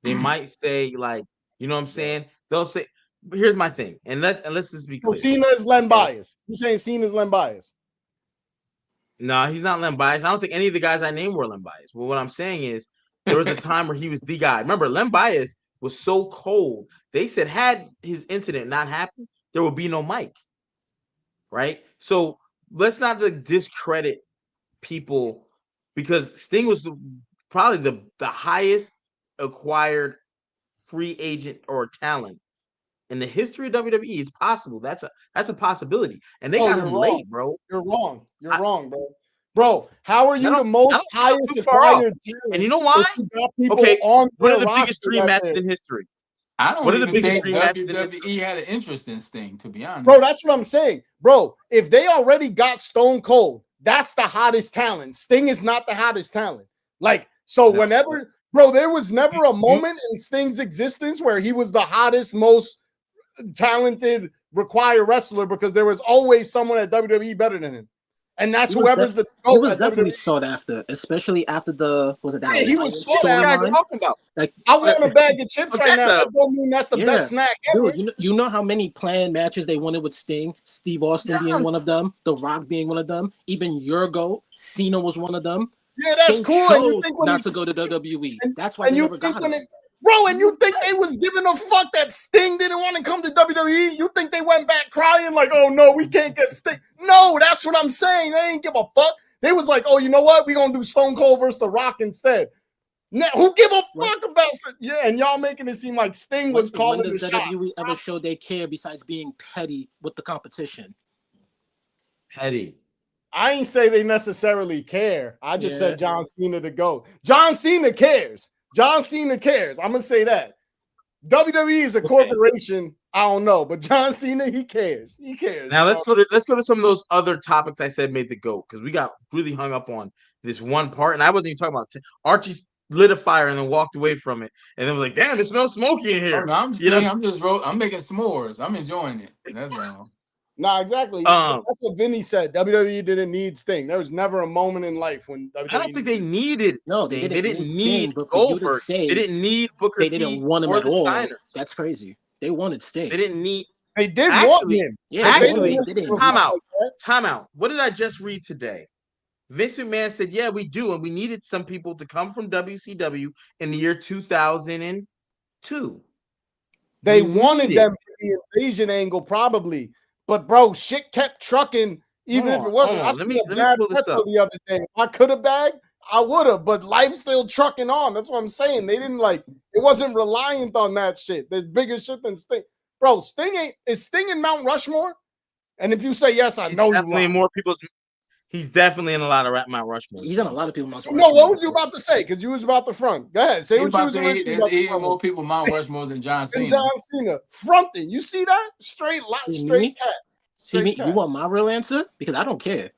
They might say like, you know what I'm saying? They'll say, but here's my thing, and let's just be clear. So Cena is Len Bias. You saying Cena is Len Bias? No, he's not Len Bias. I don't think any of the guys I named were Len Bias. But what I'm saying is there was a time where he was the guy. Remember, Len Bias was so cold. They said had his incident not happened, there would be no Mike. Right? So let's not discredit people because Sting was probably the highest acquired free agent or talent in the history of WWE. It's possible. That's a possibility. And they got him late, bro. You're wrong. You're wrong, bro. Bro, how are you the most highest acquired talent? And you know why? Okay, what are the biggest dream matches in history? I don't even think WWE had an interest in Sting, to be honest. Bro, that's what I'm saying. Bro, if they already got Stone Cold, that's the hottest talent. Sting is not the hottest talent. Like, so whenever, bro, there was never a moment in Sting's existence where he was the hottest, most talented required wrestler because there was always someone at WWE better than him. And that's whoever's the GOAT. He was definitely sought after, especially after the he was sought after. Like, I want a bag of chips right now. That don't mean that's the best snack ever. Dude, you know how many planned matches they wanted with Sting, Steve Austin being one of them, The Rock being one of them, even your GOAT, Cena was one of them. Yeah, that's Sting cool. And you think not to go to WWE. That's why they never got him. Bro, and you think they was giving a fuck that Sting didn't want to come to WWE? You think they went back crying like, oh, no, we can't get Sting? No, that's what I'm saying. They ain't give a fuck. They was like, oh, you know what? We're going to do Stone Cold versus The Rock instead. Now, who give a fuck about it? Yeah, and y'all making it seem like Sting was calling the shot. When does WWE ever show they care besides being petty with the competition? Petty. I ain't say they necessarily care. I just said John Cena to go. John Cena cares. John Cena cares. I'm gonna say that. WWE is a corporation. I don't know, but John Cena, he cares. He cares. Now let's go to some of those other topics I said made the GOAT because we got really hung up on this one part, and I wasn't even talking about Archie lit a fire and then walked away from it, and then was like, "Damn, it smells smoky in here." Oh, no, I'm making s'mores. I'm enjoying it. That's all. Nah, exactly. That's what Vinny said. WWE didn't need Sting. There was never a moment in life when WWE I don't think they needed Sting. They didn't need Goldberg. They didn't need Booker T. They didn't want him at all. Steiners. That's crazy. They wanted Sting. They didn't need. They did want him. Yeah, actually, time out. What did I just read today? Vince McMahon said, "Yeah, we do, and we needed some people to come from WCW in the year 2002." They wanted them for the invasion angle, probably. But bro, shit kept trucking. Even if it wasn't, I saw a bad pretzel the other day. I could have bagged. I would have, but life's still trucking on. That's what I'm saying. They didn't it wasn't reliant on that shit. There's bigger shit than Sting. Bro, is Sting in Mount Rushmore? And if you say yes, I know you definitely more people's. He's definitely in a lot of Mount Rushmore. He's in a lot of people's Mount Rushmore. No, what was you about to say? Because you was about the front. Go ahead. Say what you was originally about to more people Mount Rushmore than John Cena. John Cena. Fronting. You see that? Straight cat. You want my real answer? Because I don't care.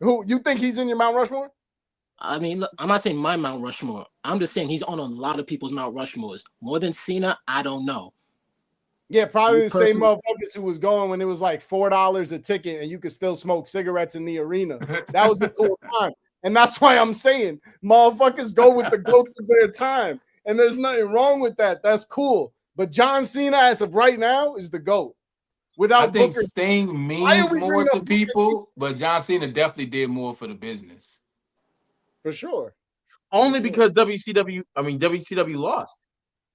Who you think he's in your Mount Rushmore? I mean, look, I'm not saying my Mount Rushmore. I'm just saying he's on a lot of people's Mount Rushmores. More than Cena, I don't know. Yeah, probably the same motherfuckers who was going when it was like $4 a ticket and you could still smoke cigarettes in the arena. That was a cool time. And that's why I'm saying motherfuckers go with the goats of their time. And there's nothing wrong with that. That's cool. But John Cena, as of right now, is the GOAT. I think Sting means more to people, but John Cena definitely did more for the business. For sure. Only because WCW lost.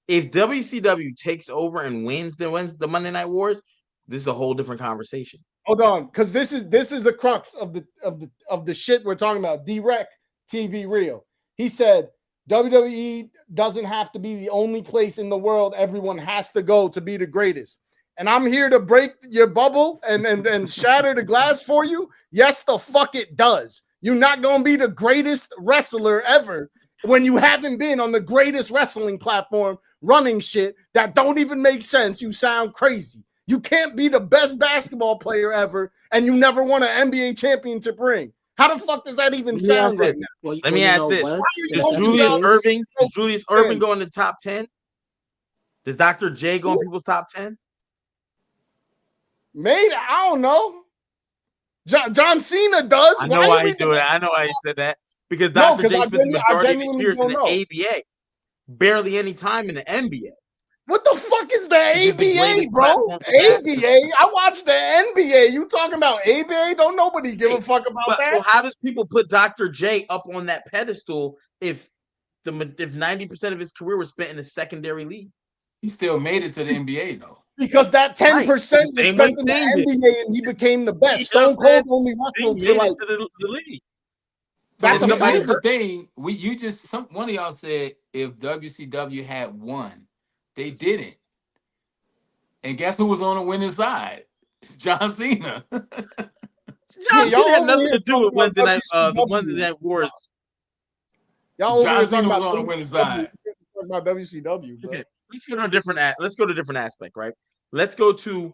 If WCW takes over and wins the Monday Night Wars, this is a whole different conversation. Hold on, because this is the crux of the shit we're talking about. Direct TV Real. He said WWE doesn't have to be the only place in the world everyone has to go to be the greatest. And I'm here to break your bubble and shatter the glass for you. Yes, the fuck it does. You're not gonna be the greatest wrestler ever when you haven't been on the greatest wrestling platform running shit that don't even make sense. You sound crazy. You can't be the best basketball player ever and you never won an NBA championship ring. How the fuck does that even sound right now? Let me ask this. Does Julius Erving go in the top 10? Does Dr. J go in people's top 10? Maybe. I don't know. John Cena does. I know why he do it. I know why he said that. Because Dr. J spent the majority of his years in the ABA. Barely any time in the NBA. What the fuck is the ABA, bro? ABA? I watched the NBA. You talking about ABA? Don't nobody give a fuck about that. So how does people put Dr. J up on that pedestal if 90% of his career was spent in the secondary league? He still made it to the NBA though. Because that 10% was spent in the NBA and he became the best. Stone Cold only wrestled to the league. That's the thing. One of y'all said if WCW had won, they didn't. And guess who was on the winning side? It's John Cena. John Cena had nothing to do with Wednesday night. The Monday Night Wars. Y'all John Cena was on the winning side. About WCW, bro. Okay. Let's go to a different aspect, right? Let's go to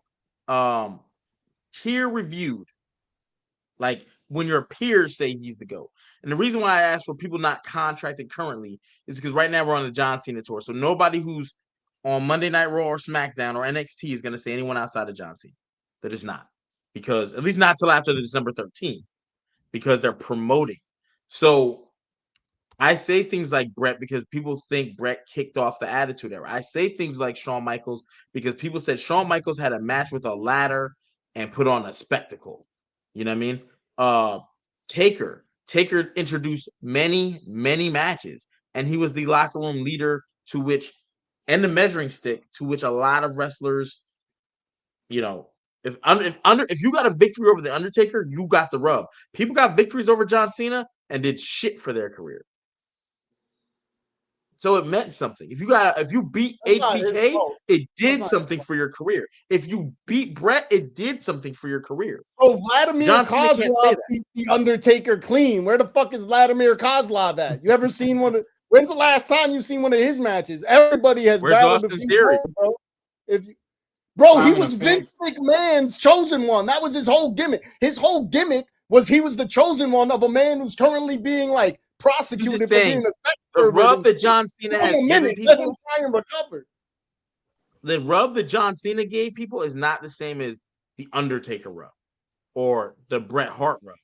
peer reviewed. Like when your peers say he's the GOAT. And the reason why I asked for people not contracted currently is because right now we're on the John Cena tour. So nobody who's on Monday Night Raw or SmackDown or NXT is going to say anyone outside of John Cena. That is not. Because at least not till after the December 13th. Because they're promoting. So I say things like Brett because people think Brett kicked off the Attitude Era. I say things like Shawn Michaels because people said Shawn Michaels had a match with a ladder and put on a spectacle. You know what I mean? Taker introduced many, many matches, and he was the locker room leader and the measuring stick to which a lot of wrestlers, you know, if you got a victory over the Undertaker, you got the rub. People got victories over John Cena and did shit for their career. So it meant something. If you beat HBK, it did something for your career. If you beat Brett, it did something for your career. Oh, Vladimir Kozlov beat the Undertaker clean. Where the fuck is Vladimir Kozlov at? You ever seen one? When's the last time you seen one of his matches? Everybody has battled a few times, bro. He was Vince McMahon's chosen one. That was his whole gimmick. His whole gimmick was he was the chosen one of a man who's currently being like prosecuted for being a sex pervert. The rub that John Cena has given people, the rub that John Cena gave people is not the same as the Undertaker rub, or the Bret Hart rub,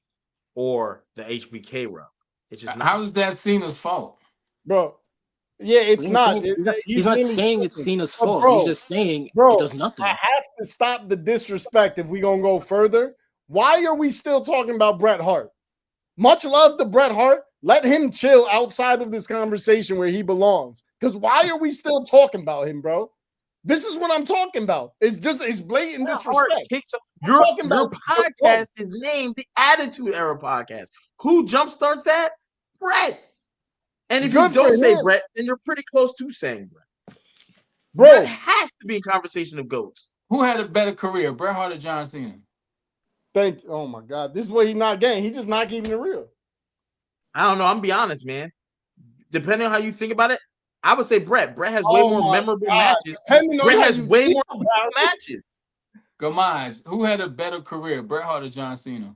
or the HBK rub. It's just not. How is that Cena's fault, bro? Yeah, it's not. He's not saying it's Cena's fault. Bro, he's just saying it does nothing. I have to stop the disrespect if we're gonna go further. Why are we still talking about Bret Hart? Much love to Bret Hart. Let him chill outside of this conversation where he belongs. Because why are we still talking about him, bro? This is what I'm talking about. It's blatant disrespect. Your podcast is named the Attitude Era Podcast. Who jumpstarts that? Brett. And if Good you don't say him. Brett, then you're pretty close to saying Brett. Bro, Brett has to be in conversation of GOATs. Who had a better career, Bret Hart or John Cena? Thank you. Oh my God. This is what he's not getting. He's just not keeping it real. I don't know. I'm be honest, man. Depending on how you think about it, I would say Brett. Brett has way more memorable matches. Brett has way more matches. Gamage, who had a better career, Bret Hart or John Cena?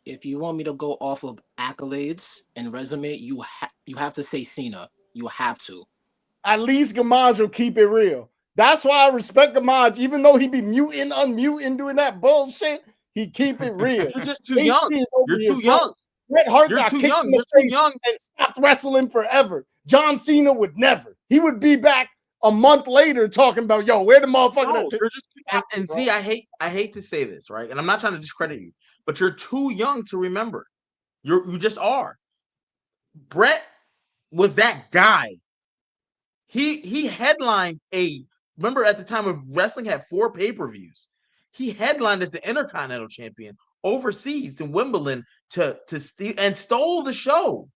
If you want me to go off of accolades and resume, you have to say Cena. You have to. At least Gamage will keep it real. That's why I respect Gamage. Even though he be muting, unmuting, doing that bullshit, he keep it real. You're just too young. You're too young. Bret Hart You're got too kicked young. in the You're face too young. and stopped wrestling forever. John Cena would never. He would be back a month later talking about, yo, where the motherfucker? No, you're just and see, I hate to say this, right? And I'm not trying to discredit you, but you're too young to remember. You just are. Brett was that guy. He headlined remember at the time of wrestling had 4 pay-per-views. He headlined as the Intercontinental Champion overseas to Wimbledon to steal and stole the show.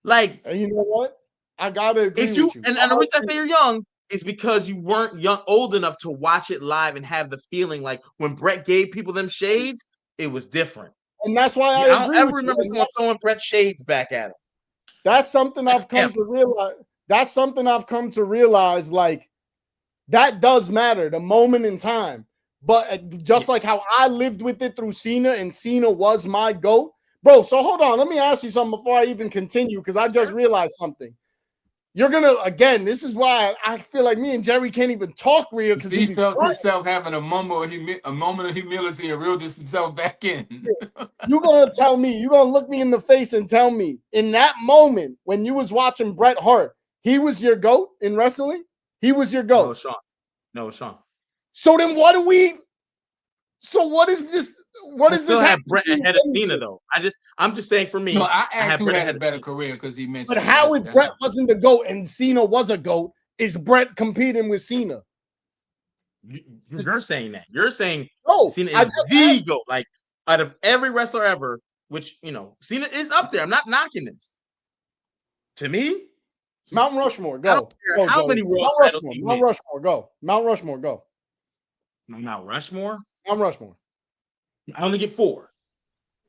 Like, and you know what? I gotta agree with you. And the reason I say you're young is because you weren't old enough to watch it live and have the feeling like when Brett gave people them shades, it was different. And that's why I don't ever remember someone throwing Brett shades back at him. That's something I've come to realize. That's something I've come to realize. Like, that does matter, the moment in time. But just like how I lived with it through Cena, and Cena was my GOAT. Bro, so hold on. Let me ask you something before I even continue, because I just realized something. You're going to, again, this is why I feel like me and Jerry can't even talk real. Because he felt himself having a moment of humility and reeled himself back in. You're going to tell me, you're going to look me in the face and tell me, in that moment when you was watching Bret Hart, he was your GOAT in wrestling? He was your GOAT? No, Sean. So then what is this? What is this? Have Brett ahead of Cena, though. I'm just saying for me. No, I asked who had a better career because he mentioned. But how if Brett wasn't the GOAT and Cena was a GOAT? Is Brett competing with Cena? You're saying that. You're saying Cena is the GOAT. Like, out of every wrestler ever, which, Cena is up there. I'm not knocking this. To me, Mount Rushmore, go. How many world titles he Mount Rushmore, go. Mount Rushmore, go. Mount Rushmore? Mount Rushmore. I only get 4.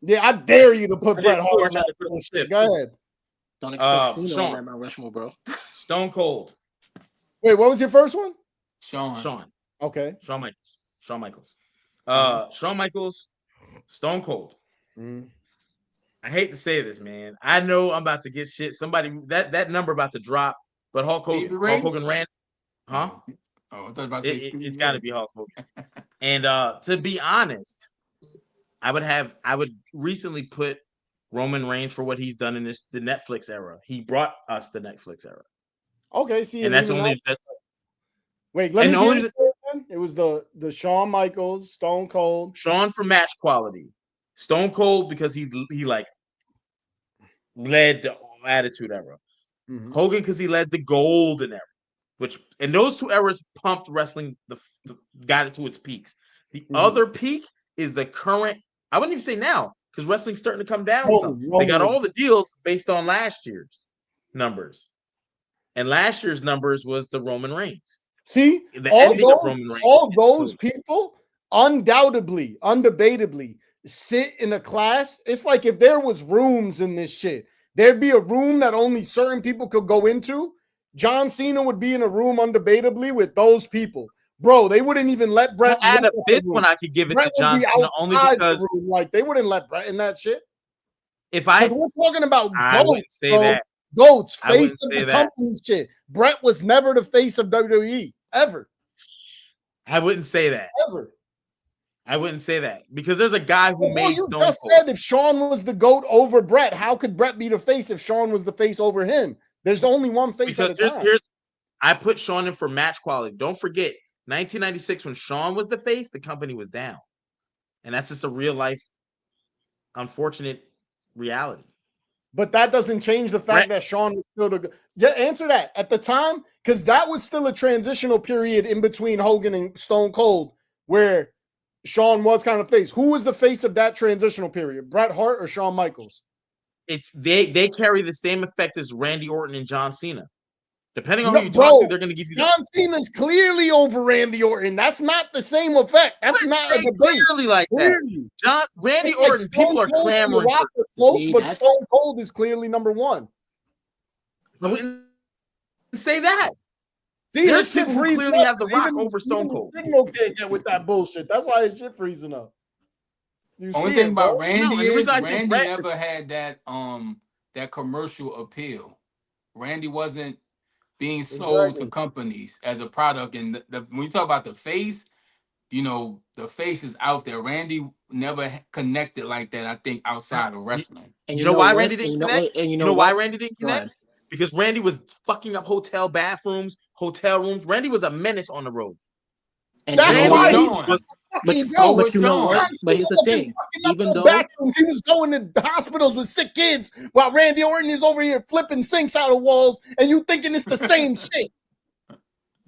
Yeah, I dare you to put Bret Hart on that. Go ahead. Don't expect Cena on that Mount Rushmore, bro. Stone Cold. Wait, what was your first one? Shawn. Okay. Shawn Michaels. Shawn Michaels, Stone Cold. I hate to say this, man. I know I'm about to get shit. Somebody that number about to drop, but Hulk Hogan ran. Huh? Oh, I thought about to say it's got to be Hulk Hogan. And to be honest, I would recently put Roman Reigns for what he's done in the Netflix era. He brought us the Netflix era. Okay, see, and that's only wait. Let me see. It was the Shawn Michaels, Stone Cold. Shawn for match quality, Stone Cold because he like led the Attitude Era. Hogan because he led the Golden Era, which in those 2 eras pumped wrestling, got it to its peaks. The other peak is the current. I wouldn't even say now because wrestling's starting to come down. They got all the deals based on last year's numbers, and last year's numbers was the Roman Reigns. See, all those people undoubtedly, undebatably sit in a class. It's like if there was rooms in this shit, there'd be a room that only certain people could go into. John Cena would be in a room undebatably with those people. Bro, they wouldn't even let Brett add a 5th one. I could give it to John Cena only because like they wouldn't let Brett in that shit. We're talking about I wouldn't say that. GOATs, face of the company's shit. Brett was never the face of WWE ever. I wouldn't say that ever. I wouldn't say that because there's a guy who made you Stone just Cold. Said if Shawn was the GOAT over Brett, how could Brett be the face if Shawn was the face over him? There's only one face at a time. I put Shawn in for match quality. Don't forget, 1996 when Shawn was the face, the company was down, and that's just a real life, unfortunate reality. But that doesn't change the fact that Shawn was still the. Yeah, answer that at the time, because that was still a transitional period in between Hogan and Stone Cold, where Shawn was kind of face. Who was the face of that transitional period? Bret Hart or Shawn Michaels? It's they carry the same effect as Randy Orton and John Cena. Depending on who you talk to, they're going to give you. John Cena's clearly over Randy Orton. That's not the same effect. That's not a debate. Clearly like that. Randy Orton, like people are clamoring for close, but Stone Cold is clearly number one. I wouldn't say that. See, there's people who clearly have The Rock over Stone Cold. Signal can't get with that bullshit. That's why his shit freezing up. Only thing about Randy is Randy never had that that commercial appeal. Randy wasn't being sold to companies as a product, and when you talk about the face, you know, the face is out there. Randy never connected like that, I think, outside of wrestling. And you know why Randy didn't connect? And you know why Randy didn't connect? Because Randy was fucking up hotel bathrooms, hotel rooms. Randy was a menace on the road. And that's why he was but you know what? But here's the thing. Even though he was going to hospitals with sick kids while Randy Orton is over here flipping sinks out of walls, and you thinking it's the same shit.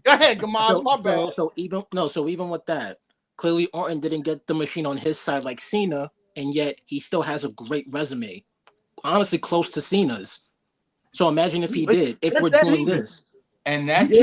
Go ahead, Gamaz, my bad. So even with that, clearly Orton didn't get the machine on his side like Cena, and yet he still has a great resume. Honestly, close to Cena's. So imagine if he did, if we're doing this. And that's he's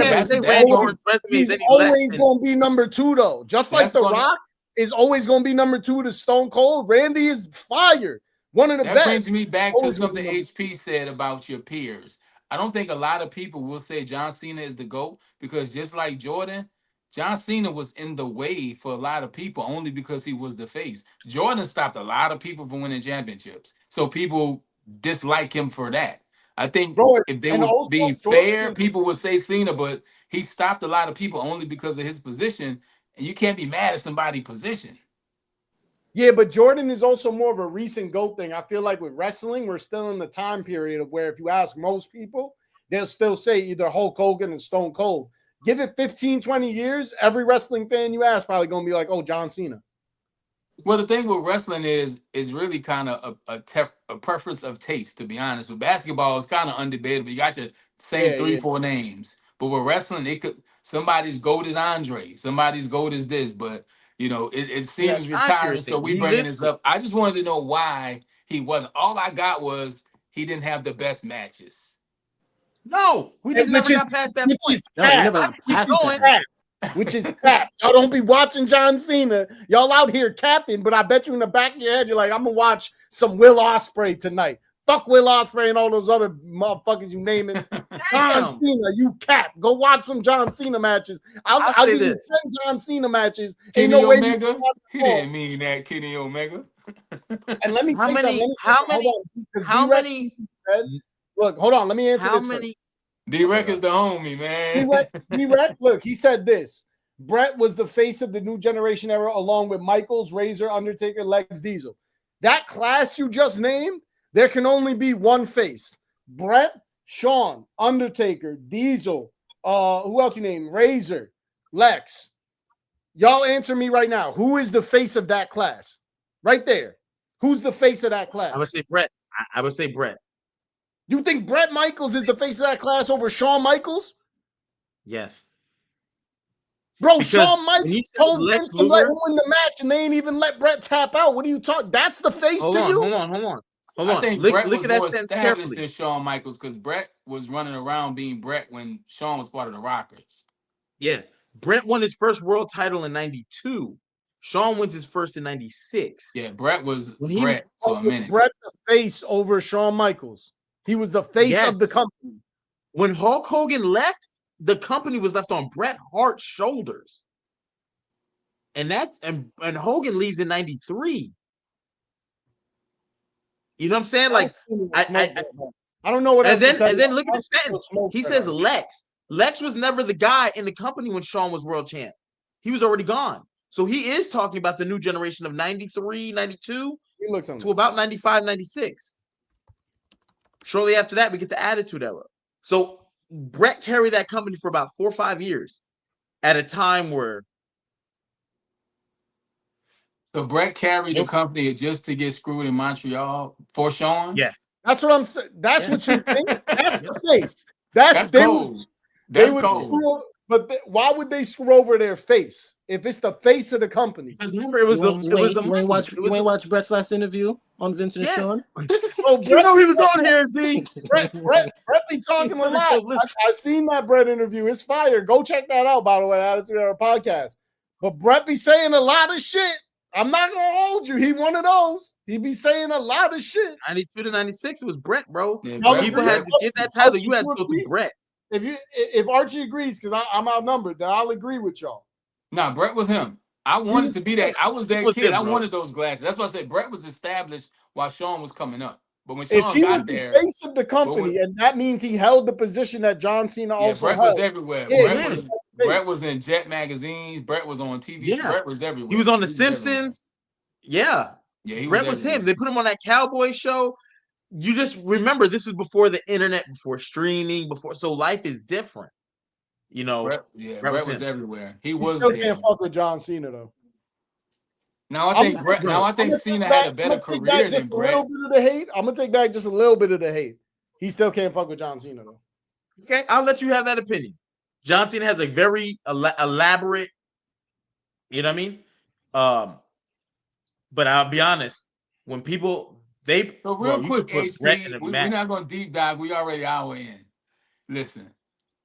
always going to be number two, though. Just like The Rock is always going to be number two to Stone Cold. Randy is fire. One of the best. That brings me back to something HP said about your peers. I don't think a lot of people will say John Cena is the GOAT because just like Jordan, John Cena was in the way for a lot of people only because he was the face. Jordan stopped a lot of people from winning championships. So people dislike him for that. I think if they were being fair, people would say Cena, but he stopped a lot of people only because of his position, and you can't be mad at somebody's position. Yeah, but Jordan is also more of a recent GOAT thing. I feel like with wrestling, we're still in the time period of where if you ask most people, they'll still say either Hulk Hogan and Stone Cold. Give it 15, 20 years, every wrestling fan you ask probably going to be like, oh, John Cena. Well, the thing with wrestling is really kind of a preference of taste, to be honest. With basketball, it's kind of undebatable. You got your same 4 names. But with wrestling, somebody's GOAT is Andre. Somebody's GOAT is this. But, you know, it seems retiring, so we bringing this up. I just wanted to know why he wasn't. All I got was he didn't have the best matches. No, we just never got past that point. Which is crap. Y'all don't be watching John Cena. Y'all out here capping, but I bet you in the back of your head, you're like, I'm going to watch some Will Ospreay tonight. Fuck Will Ospreay and all those other motherfuckers you name it. John Cena, you cap. Go watch some John Cena matches. I'll give you 10 John Cena matches. Kenny Omega? He didn't mean that, Kenny Omega. And let me how many? Look, hold on. Let me answer this. D-Rec is the homie, man. D-Rec, look, he said this. Bret was the face of the new generation era along with Michaels, Razor, Undertaker, Lex, Diesel. That class you just named, there can only be one face. Bret, Shawn, Undertaker, Diesel, who else you named? Razor, Lex. Y'all answer me right now. Who is the face of that class? Right there. Who's the face of that class? I would say Bret. I would say Bret. You think Bret Michaels is the face of that class over Shawn Michaels? Yes. Bro, because Shawn Michaels told Vince to let him win the match, and they ain't even let Bret tap out. What are you talking? That's the face to you? Hold on. I think Bret was more established than Shawn Michaels because Bret was running around being Bret when Shawn was part of the Rockers. Yeah. Bret won his first world title in 92. Shawn wins his first in 96. Yeah, Bret was Bret for a minute. Bret the face over Shawn Michaels. He was the face of the company. When Hulk Hogan left, the company was left on Bret Hart's shoulders. And Hogan leaves in 93. You know what I'm saying? Like I don't know what and then look at the sentence. He says Lex. Lex was never the guy in the company when Shawn was world champ. He was already gone. So he is talking about the new generation of 93, 92 to about 95, 96. Shortly after that, we get the Attitude Era. So Bret carried that company for about 4 or 5 years at a time where. So Bret carried the company just to get screwed in Montreal for Shawn? Yes. That's what I'm saying. That's what you think. That's the face. That's cold. That's cold. But why would they screw over their face if it's the face of the company? Because remember, it was you ain't watch Brett's last interview on Vincent and Sean. Oh, you know he was on here. See, Brett be talking a lot. I've seen that Brett interview. It's fire. Go check that out. By the way, Attitude Era podcast. But Brett be saying a lot of shit. I'm not gonna hold you. He one of those. He be saying a lot of shit. 92 to 96, it was Brett, bro. Yeah, People had to get that title. You had to go through Brett. If Archie agrees, because I'm outnumbered, then I'll agree with y'all. Nah, Brett was him. I wanted to be that. I was that kid. I bro. wanted those glasses. That's why I said Brett was established while Sean was coming up. But when If Sean he got was there, the face of the company, and that means he held the position that John Cena also Brett held. was everywhere. Yeah, Brett was in Jet magazines. Brett was on TV. Yeah. Brett was everywhere. He was on The Simpsons. Yeah. Brett was him. They put him on that cowboy show. You just remember, this was before the internet, before streaming, so life is different. You know, Brett was everywhere. He still can't fuck with John Cena though. Now I think Cena had a better career than Brett. I'm gonna take back just a little bit of the hate. He still can't fuck with John Cena though. Okay, I'll let you have that opinion. John Cena has a very elaborate, you know what I mean? But I'll be honest, when people quick, HP, we're not gonna deep dive. We already hour in. Listen.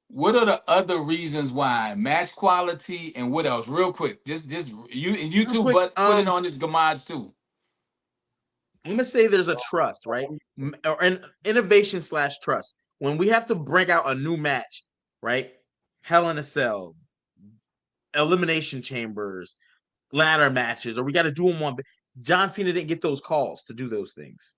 What are the other reasons why? Match quality and what else? Real quick, just you and you too, but put it on this Gamage too. I'm gonna say there's a trust, right? Or an innovation / trust. When we have to bring out a new match, right? Hell in a Cell, Elimination Chambers, ladder matches, or we got to do them on. John Cena didn't get those calls to do those things,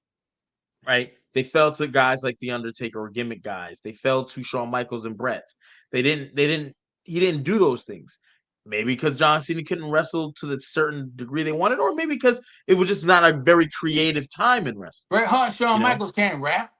right? They fell to guys like The Undertaker or gimmick guys. They fell to Shawn Michaels and Brett's. He didn't do those things. Maybe because John Cena couldn't wrestle to the certain degree they wanted, or maybe because it was just not a very creative time in wrestling. Bret Hart, Shawn Michaels can't rap.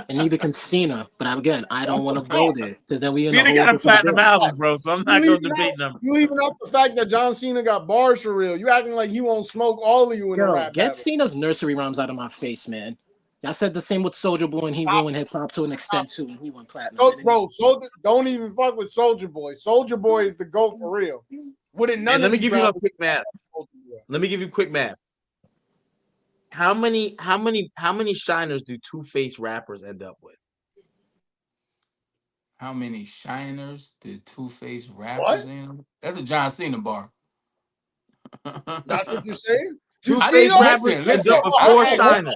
And neither can Cena, but I don't want to go there because then we Cena got a platinum album, bro. So I'm not going to debate numbers. You leaving out the fact that John Cena got bars for real. You acting like he won't smoke all of you in a rap Get battle. Cena's nursery rhymes out of my face, man. I said the same with Soulja Boy, and he ruined hip hop to an extent too. And he went platinum. Don't even fuck with Soulja Boy. Soulja Boy is the GOAT for real. Let me give you a quick math. Let me give you quick math. How many shiners do two-face rappers end up with? How many shiners did two-face rappers end? That's a John Cena bar. That's what you're saying? Two-face rappers end up with 4 shiners.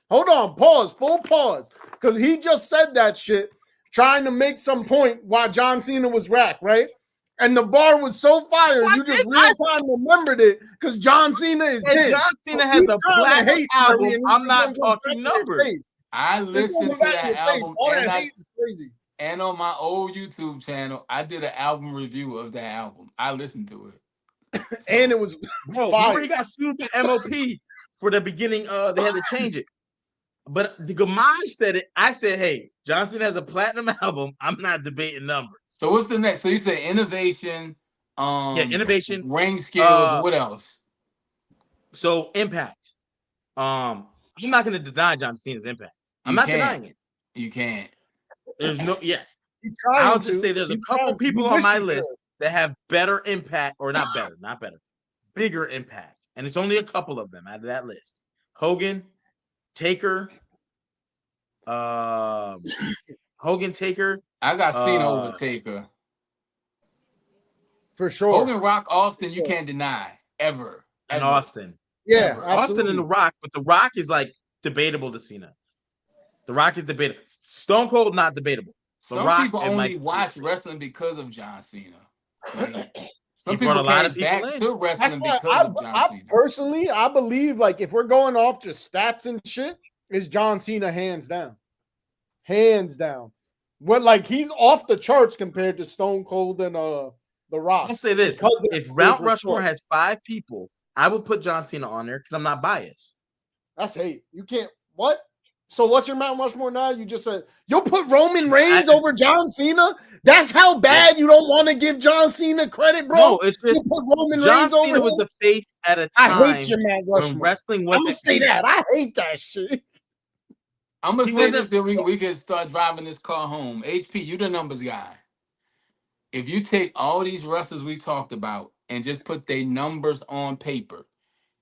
Hold on. Pause. Full pause. Because he just said that shit trying to make some point while John Cena was rack, right? And the bar was so fire, you just real time remembered it because John Cena is him. John Cena has a black album. I'm not talking numbers. I listened to that album and on my old YouTube channel, I did an album review of that album. I listened to it. And it was fire. He got sued by MOP for the beginning. They had to change it. But the Gamage said it. I said, hey, John Cena has a platinum album. I'm not debating numbers. So what's the next? So you say innovation, innovation, ring skills, what else? So impact. I'm not going to deny John Cena's impact. I'm not denying it. You can't. There's no I'll just say there's a couple people on my list that have better impact, or not better, bigger impact, and it's only a couple of them out of that list. Hogan, Taker, Taker. I got Cena over Taker. For sure. Hogan, Rock, Austin, you can't deny. Ever. And Austin. Yeah. Austin and The Rock, but The Rock is like debatable to Cena. The Rock is debatable. Stone Cold, not debatable. Some people only watch wrestling because of John Cena. Like, some people came back to wrestling because of John Cena. Personally, I believe like if we're going off just stats and shit, it's John Cena hands down. Hands down. What like he's off the charts compared to Stone Cold and The Rock. I'll say this: if Mount Rushmore has 5 people, I would put John Cena on there because I'm not biased. That's hate. You can't. What? So what's your Mount Rushmore now? You just said you'll put Roman Reigns over John Cena. That's how bad you don't want to give John Cena credit, bro. No, it's just put Roman John Reigns Cena over was him? the face at a time I hate your Mount Rushmore. when wrestling wasn't. Don't say that. I hate that shit. I'm gonna say this, then we can start driving this car home. HP, you the numbers guy. If you take all these wrestlers we talked about and just put their numbers on paper,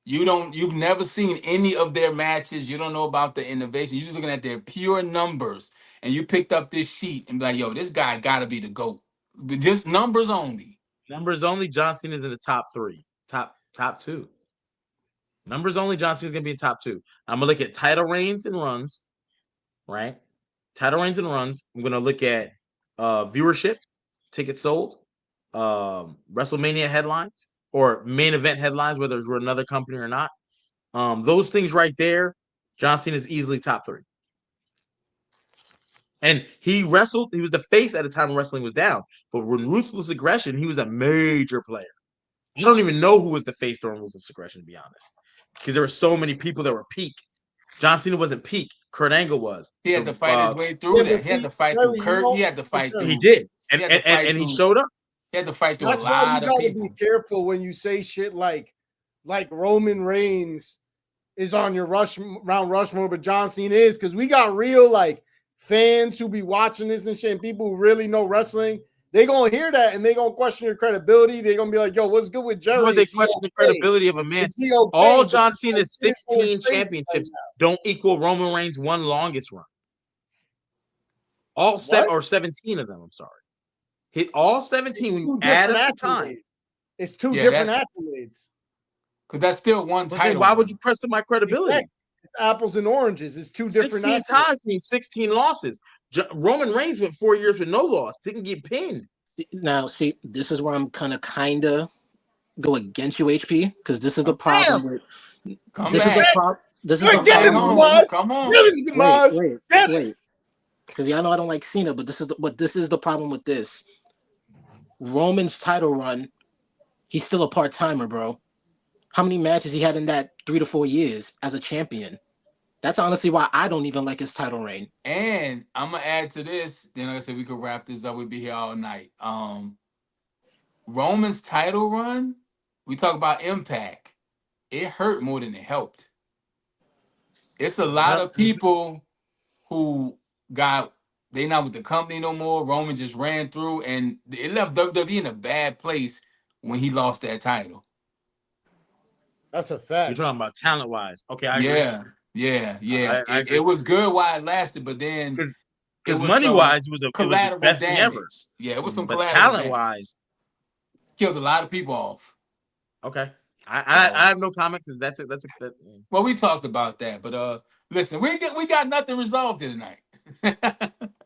you've never seen any of their matches. You don't know about the innovation. You're just looking at their pure numbers, and you picked up this sheet and be like, yo, this guy gotta be the GOAT. But just numbers only. Numbers only. John Cena's in the top 3, top 2. Numbers only. John Cena's gonna be in top 2. I'm gonna look at title reigns and runs, right? Title reigns and runs. I'm gonna look at viewership, tickets sold, WrestleMania headlines or main event headlines, whether it's with another company or not. Those things right there, John Cena is easily top 3. And he wrestled. He was the face at a time when wrestling was down. But when Ruthless Aggression, he was a major player. I don't even know who was the face during Ruthless Aggression, to be honest, because there were so many people that were peak. John Cena wasn't peak. Kurt Angle was. He had to fight his way through that. He had to fight through Kurt. He had to fight through. He did, and he showed up. He had to fight through a That's why lot you of gotta people. be careful when you say shit like Roman Reigns is on your Mount Rushmore, but John Cena is, because we got real like fans who be watching this and shit, and people who really know wrestling. They gonna hear that and they gonna question your credibility. They gonna be like, "Yo, what's good with Jerry?" When they question the credibility of a man, all John Cena's 16 championships don't equal Roman Reigns' 1 longest run. All 17 of them. I'm sorry, hit all 17 when you add up the time. It's 2 different accolades. Because that's still 1 title. Why would you question my credibility? Exactly. It's apples and oranges. It's 2 different 16 times means 16 losses. Roman Reigns went 4 years with no loss. Didn't get pinned. Now, see, this is where I'm kind of go against you, HP, because this is the problem with. This is the problem. Come on. Wait. Because y'all know I don't like Cena, but this is the problem with this. Roman's title run, he's still a part-timer, bro. How many matches he had in that 3 to 4 years as a champion? That's honestly why I don't even like his title reign. And I'm gonna add to this. Then, like I said, we could wrap this up. We'd be here all night. Roman's title run, we talk about impact. It hurt more than it helped. It's a lot of people who they not with the company no more. Roman just ran through, and it left WWE in a bad place when he lost that title. That's a fact. You're talking about talent-wise. Okay, I agree. Yeah. I agree. It was good while it lasted, but then because money-wise, it was the best thing ever. Yeah, it was some collateral. Talent-wise, killed a lot of people off. Okay, I have no comment because that's it. Well, we talked about that, but listen, we got nothing resolved here tonight.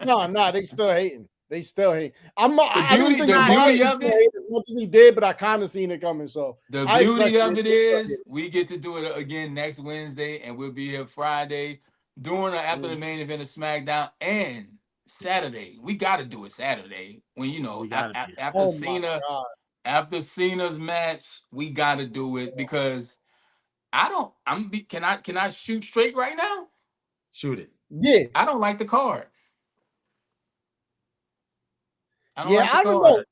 No, they still hating. They still hate. The beauty of it, as much as he did, but I kind of seen it coming. So the beauty of it is we get to do it again next Wednesday, and we'll be here Friday during or after the main event of SmackDown, and Saturday. We got to do it Saturday when after Cena's match, we got to do it because can I shoot straight right now? Shoot it. Yeah. I don't like the card. I don't know.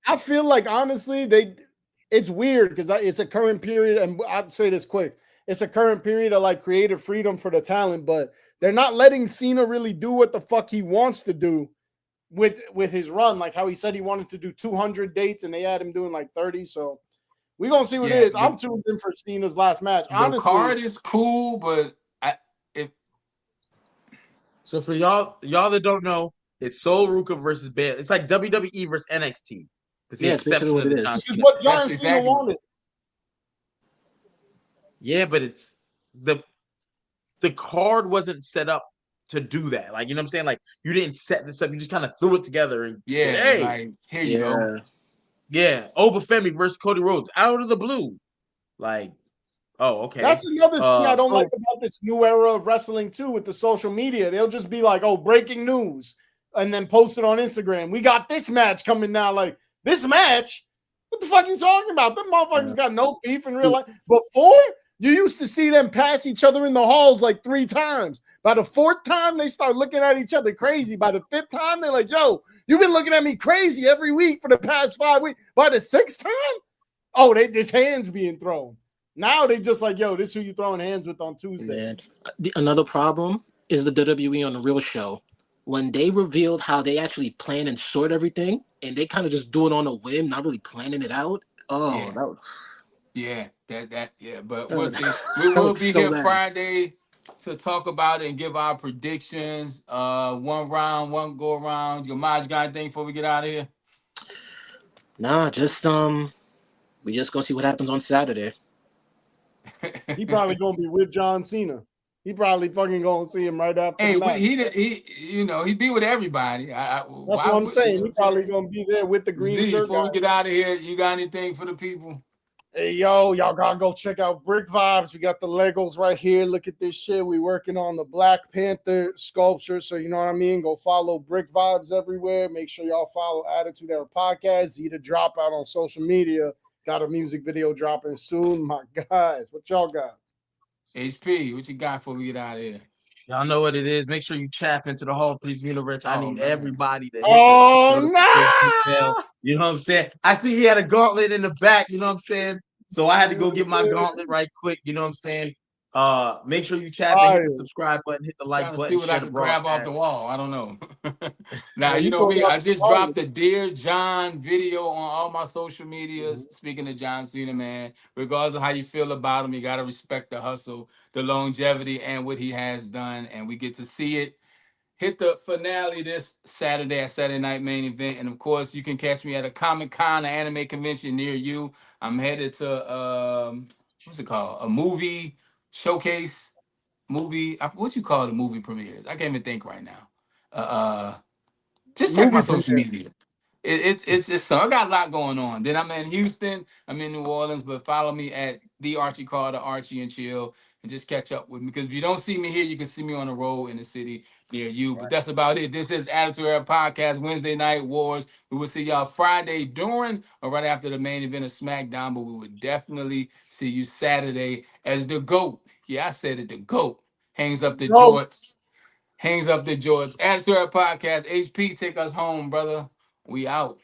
I feel like honestly, it's weird because it's a current period, and I'd say this quick. It's a current period of like creative freedom for the talent, but they're not letting Cena really do what the fuck he wants to do with his run. Like how he said he wanted to do 200 dates, and they had him doing like 30. So we're gonna see what it is. I'm tuned in for Cena's last match. Honestly, the card is cool, but so for y'all that don't know, it's Sol Ruka versus Bayley. It's like WWE versus NXT. With the exception of this is what John Cena wanted. Yeah, but it's the card wasn't set up to do that. Like, you know what I'm saying? Like, you didn't set this up. You just kind of threw it together and said, hey, like, here you go. Yeah, Obafemi versus Cody Rhodes out of the blue. Like, oh, okay. That's another thing I don't like about this new era of wrestling too with the social media. They'll just be like, oh, breaking news, and then post it on Instagram. We got this match coming now. Like, this match? What the fuck are you talking about? Them motherfuckers got no beef in real life. Before, you used to see them pass each other in the halls like 3 times. By the 4th time, they start looking at each other crazy. By the 5th time, they're like, yo, you've been looking at me crazy every week for the past 5 weeks. By the 6th time, oh, this hands being thrown. Now they just like, yo, this who you throwing hands with on Tuesday. Man. Another problem is the WWE on the real show. When they revealed how they actually plan and sort everything, and they kind of just do it on a whim, not really planning it out. Oh, Yeah. Yeah, but we'll that, see. We that will was be so here bad. Friday to talk about it and give our predictions. One round, one go around. Your Maj got anything before we get out of here? Nah, just we just gonna see what happens on Saturday. He probably gonna be with John Cena. He probably fucking gonna see him right after the Hey, match. he be with everybody. That's Why what I'm would you saying. know what He I'm probably saying? gonna be there with the green Z, shirt before guy. we get out of here, you got anything for the people? Hey yo, y'all gotta go check out Brick Vibes. We got the Legos right here. Look at this shit. We working on the Black Panther sculpture. So you know what I mean? Go follow Brick Vibes everywhere. Make sure y'all follow Attitude Era Podcast. Z the Dropout on social media. Got a music video dropping soon. My guys, what y'all got? HP, what you got before we get out of here? Y'all know what it is. Make sure you tap into the Hall Police Universe. I Oh need man. everybody to hit the Oh notification bell. no! You know what I'm saying? I see he had a gauntlet in the back. You know what I'm saying? So I had to go get my gauntlet right quick. You know what I'm saying? Make sure you tap and hit the subscribe button, hit the like Trying to see button, what I share the could grab off broadcast. the wall. I don't know. Now, Man, you you know pulled me. out I the just volume. dropped the Dear John video on all my social medias. Speaking of John Cena, man, regardless of how you feel about him, you got to respect the hustle, the longevity, and what he has done. And we get to see it hit the finale this Saturday at Saturday Night Main Event. And of course, you can catch me at a Comic Con, an anime convention near you. I'm headed to what's it called? A movie showcase. What you call the movie premieres? I can't even think right now. Uh, just check my Movie social premiere. media. It's so I got a lot going on. Then I'm in Houston, I'm in New Orleans, but follow me at the Archie Carter, Archie and Chill, and just catch up with me. Because if you don't see me here, you can see me on the road in the city near you. But that's about it. This is Attitude Era Podcast, Wednesday Night Wars. We will see y'all Friday during or right after the main event of SmackDown, but we would definitely see you Saturday as the GOAT. Yeah, I said it, the GOAT. Hangs up the Go. jorts. Hangs up the jorts. Attitude Era Podcast. HP, take us home, brother. We out.